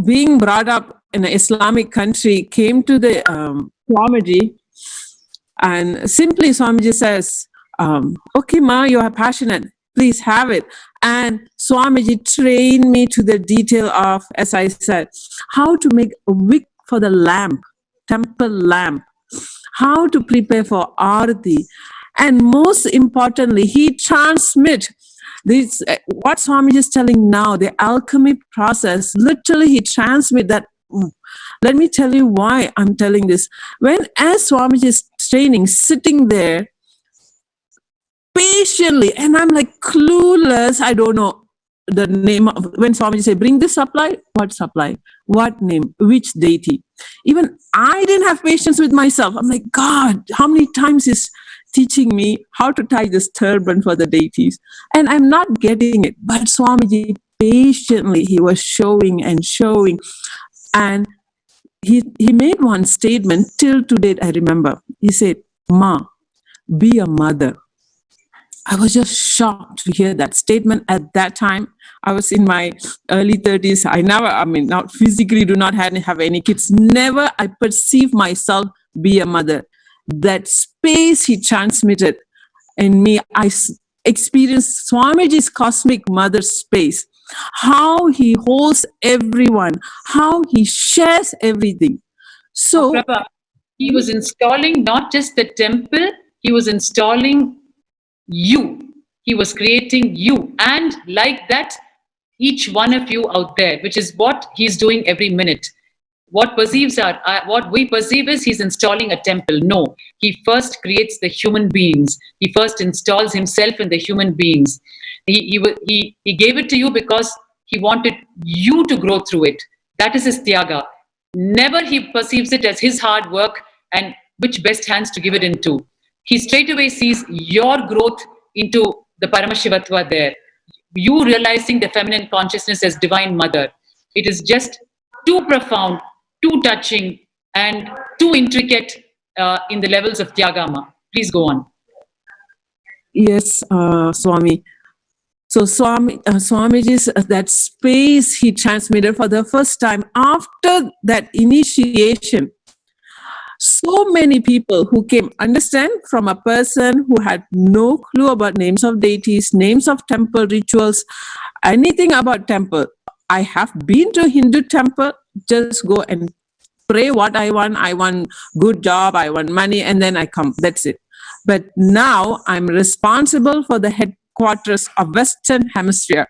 being brought up in an Islamic country came to the Swamiji, and simply Swamiji says, okay, Ma, you are passionate, please have it. And Swamiji trained me to the detail of, as I said, how to make a wick for the lamp, temple lamp, how to prepare for Arati. And most importantly, he transmit this, what Swamiji is telling now, the alchemy process, literally he transmit that. Let me tell you why I'm telling this. As Swamiji is training, sitting there patiently, and I'm like clueless, I don't know the name of, when Swamiji say, bring this supply, what name, which deity. Even I didn't have patience with myself. I'm like, God, how many times is teaching me how to tie this turban for the deities, and I'm not getting it. But Swamiji patiently, he was showing and showing, and he made one statement till to date I remember. He said, Ma, be a mother. I was just shocked to hear that statement at that time. I was in my early 30s. Not physically do not have any kids. Never I perceive myself be a mother. That space he transmitted in me, I experienced Swamiji's cosmic mother space. How he holds everyone, how he shares everything. So, Prabha, he was installing not just the temple, he was installing you. He was creating you. And like that, each one of you out there, which is what he's doing every minute. What we perceive is he's installing a temple. No, he first creates the human beings. He first installs himself in the human beings. He gave it to you because he wanted you to grow through it. That is his Tyaga. Never he perceives it as his hard work and which best hands to give it into. He straight away sees your growth into the Paramashivatva there. You realizing the feminine consciousness as Divine Mother. It is just too profound, too touching, and too intricate in the levels of Tyagama. Please go on. Yes, Swami. So Swamiji's that space he transmitted for the first time after that initiation. So many people who came, understand, from a person who had no clue about names of deities, names of temple rituals, anything about temple. I have been to Hindu temple, just go and pray what I want good job, I want money, and then I come, that's it. But now I'm responsible for the headquarters of Western Hemisphere,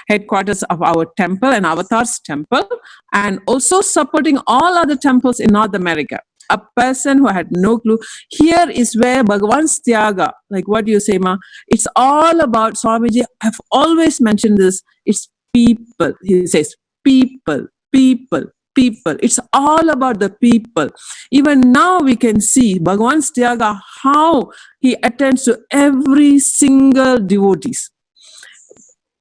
headquarters of our temple and Avatar's temple, and also supporting all other temples in North America. A person who had no clue. Here is where Bhagavan's Tyaga, like what you say, Ma, it's all about Swamiji. I've always mentioned this. It's people. He says, people, people, people. It's all about the people. Even now we can see Bhagavan's Tyaga, how he attends to every single devotees.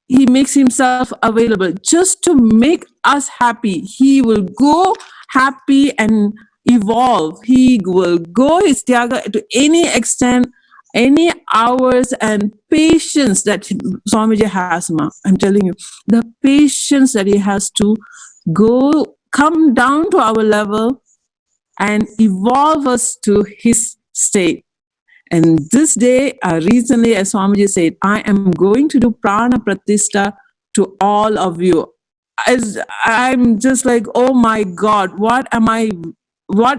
He makes himself available just to make us happy. He will go happy and evolve. He will go his Tyaga to any extent, any hours, and patience that Swamiji has, Ma. I'm telling you, the patience that he has to come down to our level and evolve us to his state. And this day, recently, as Swamiji said, I am going to do prana pratishta to all of you. As I'm just like, oh my God, what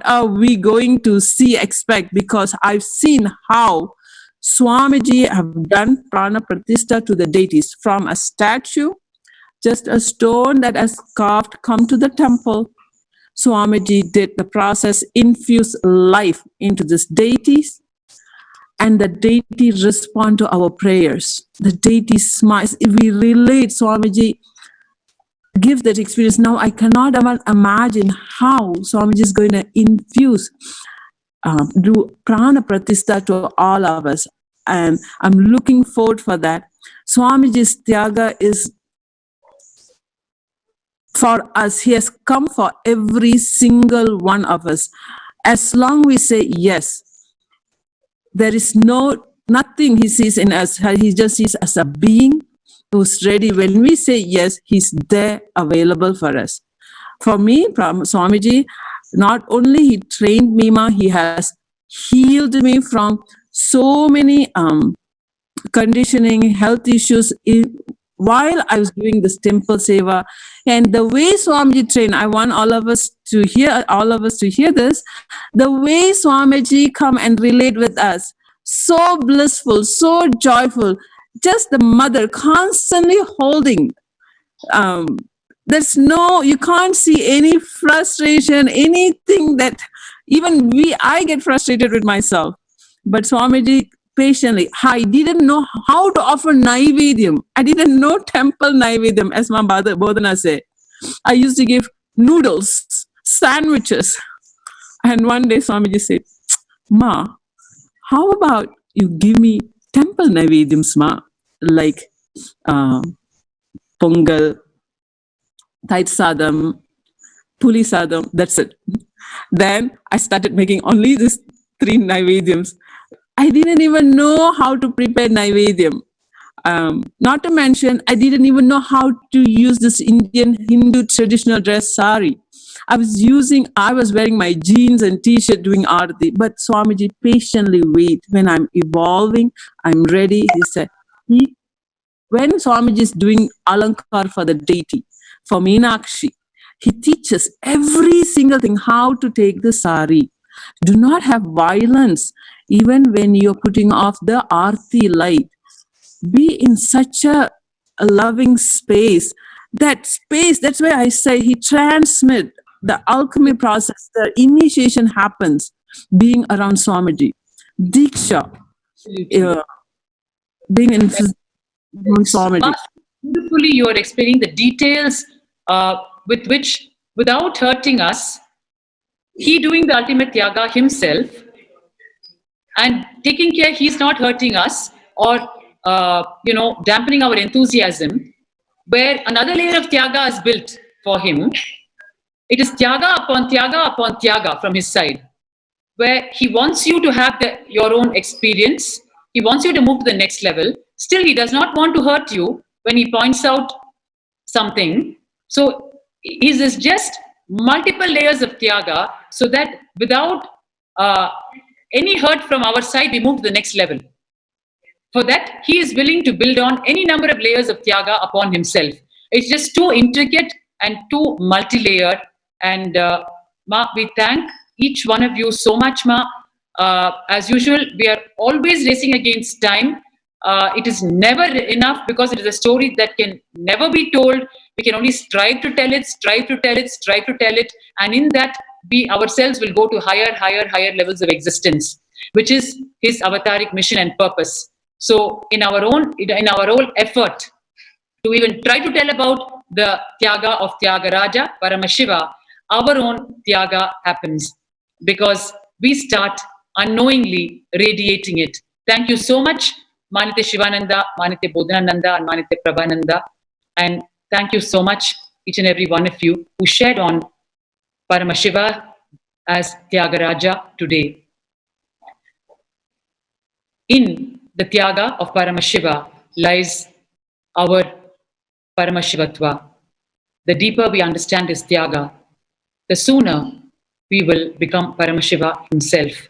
are we going to see, expect? Because I've seen how Swamiji have done prana pratishta to the deities, from a statue, just a stone that has carved, come to the temple. Swamiji did the process, infuse life into these deities, and the deity respond to our prayers. The deity smiles. If we relate, Swamiji give that experience. Now I cannot even imagine how Swamiji is going to infuse, do prana pratishta to all of us. And I'm looking forward for that. Swamiji's Tyaga is for us. He has come for every single one of us. As long we say yes, there is nothing he sees in us. He just sees as a being who's ready. When we say yes, he's there available for us. For me, Swamiji, not only he trained me, Ma, he has healed me from so many conditioning, health issues while I was doing this temple seva. And the way Swamiji trained, I want all of us to hear this, the way Swamiji come and relate with us, so blissful, so joyful, just the mother constantly holding. You can't see any frustration, anything that even I get frustrated with myself. But Swamiji patiently, I didn't know how to offer Naivedyam. I didn't know temple Naivedyam, as my mother Bodhana said. I used to give noodles, sandwiches. And one day Swamiji said, Ma, how about you give me temple Naivedyams, Ma? Like Pongal, Tait Sadam, Puli Sadam, that's it. Then I started making only these 3 Naivedyams. I didn't even know how to prepare Naivedyam. Not to mention, I didn't even know how to use this Indian Hindu traditional dress sari. I was wearing my jeans and t-shirt doing arati, but Swamiji patiently wait. When I'm evolving, I'm ready. He said, when Swamiji is doing alankar for the deity, for Meenakshi, he teaches every single thing, how to take the sari. Do not have violence, even when you're putting off the arti light. Be in such a loving space. That's why I say he transmits the alchemy process, the initiation happens being around Swamiji. Diksha, being in Swamiji. Beautifully, you are explaining the details with which, without hurting us, he doing the ultimate Tyaga himself and taking care he's not hurting us or dampening our enthusiasm, where another layer of Tyaga is built for him. It is Tyaga upon Tyaga from his side, where he wants you to have your own experience. He wants you to move to the next level. Still, he does not want to hurt you when he points out something. So, is this just multiple layers of Tyaga, so that without any hurt from our side, we move to the next level. For that, he is willing to build on any number of layers of Tyaga upon himself. It's just too intricate and too multi-layered. And Ma, we thank each one of you so much, Ma. As usual, we are always racing against time. It is never enough because it is a story that can never be told. We can only strive to tell it, strive to tell it, strive to tell it. And in that, we ourselves will go to higher levels of existence, which is his avataric mission and purpose. So in our own effort to even try to tell about the Tyaga of Tyagaraja, Paramashiva, our own Tyaga happens because we start unknowingly radiating it. Thank you so much, Manitya Shivananda, Manitya Bodhananda, and Manitya Prabhananda. And thank you so much, each and every one of you who shared on Paramashiva as Tyagaraja today. In the Tyaga of Paramashiva lies our Paramashivatva. The deeper we understand his Tyaga, the sooner we will become Paramashiva himself.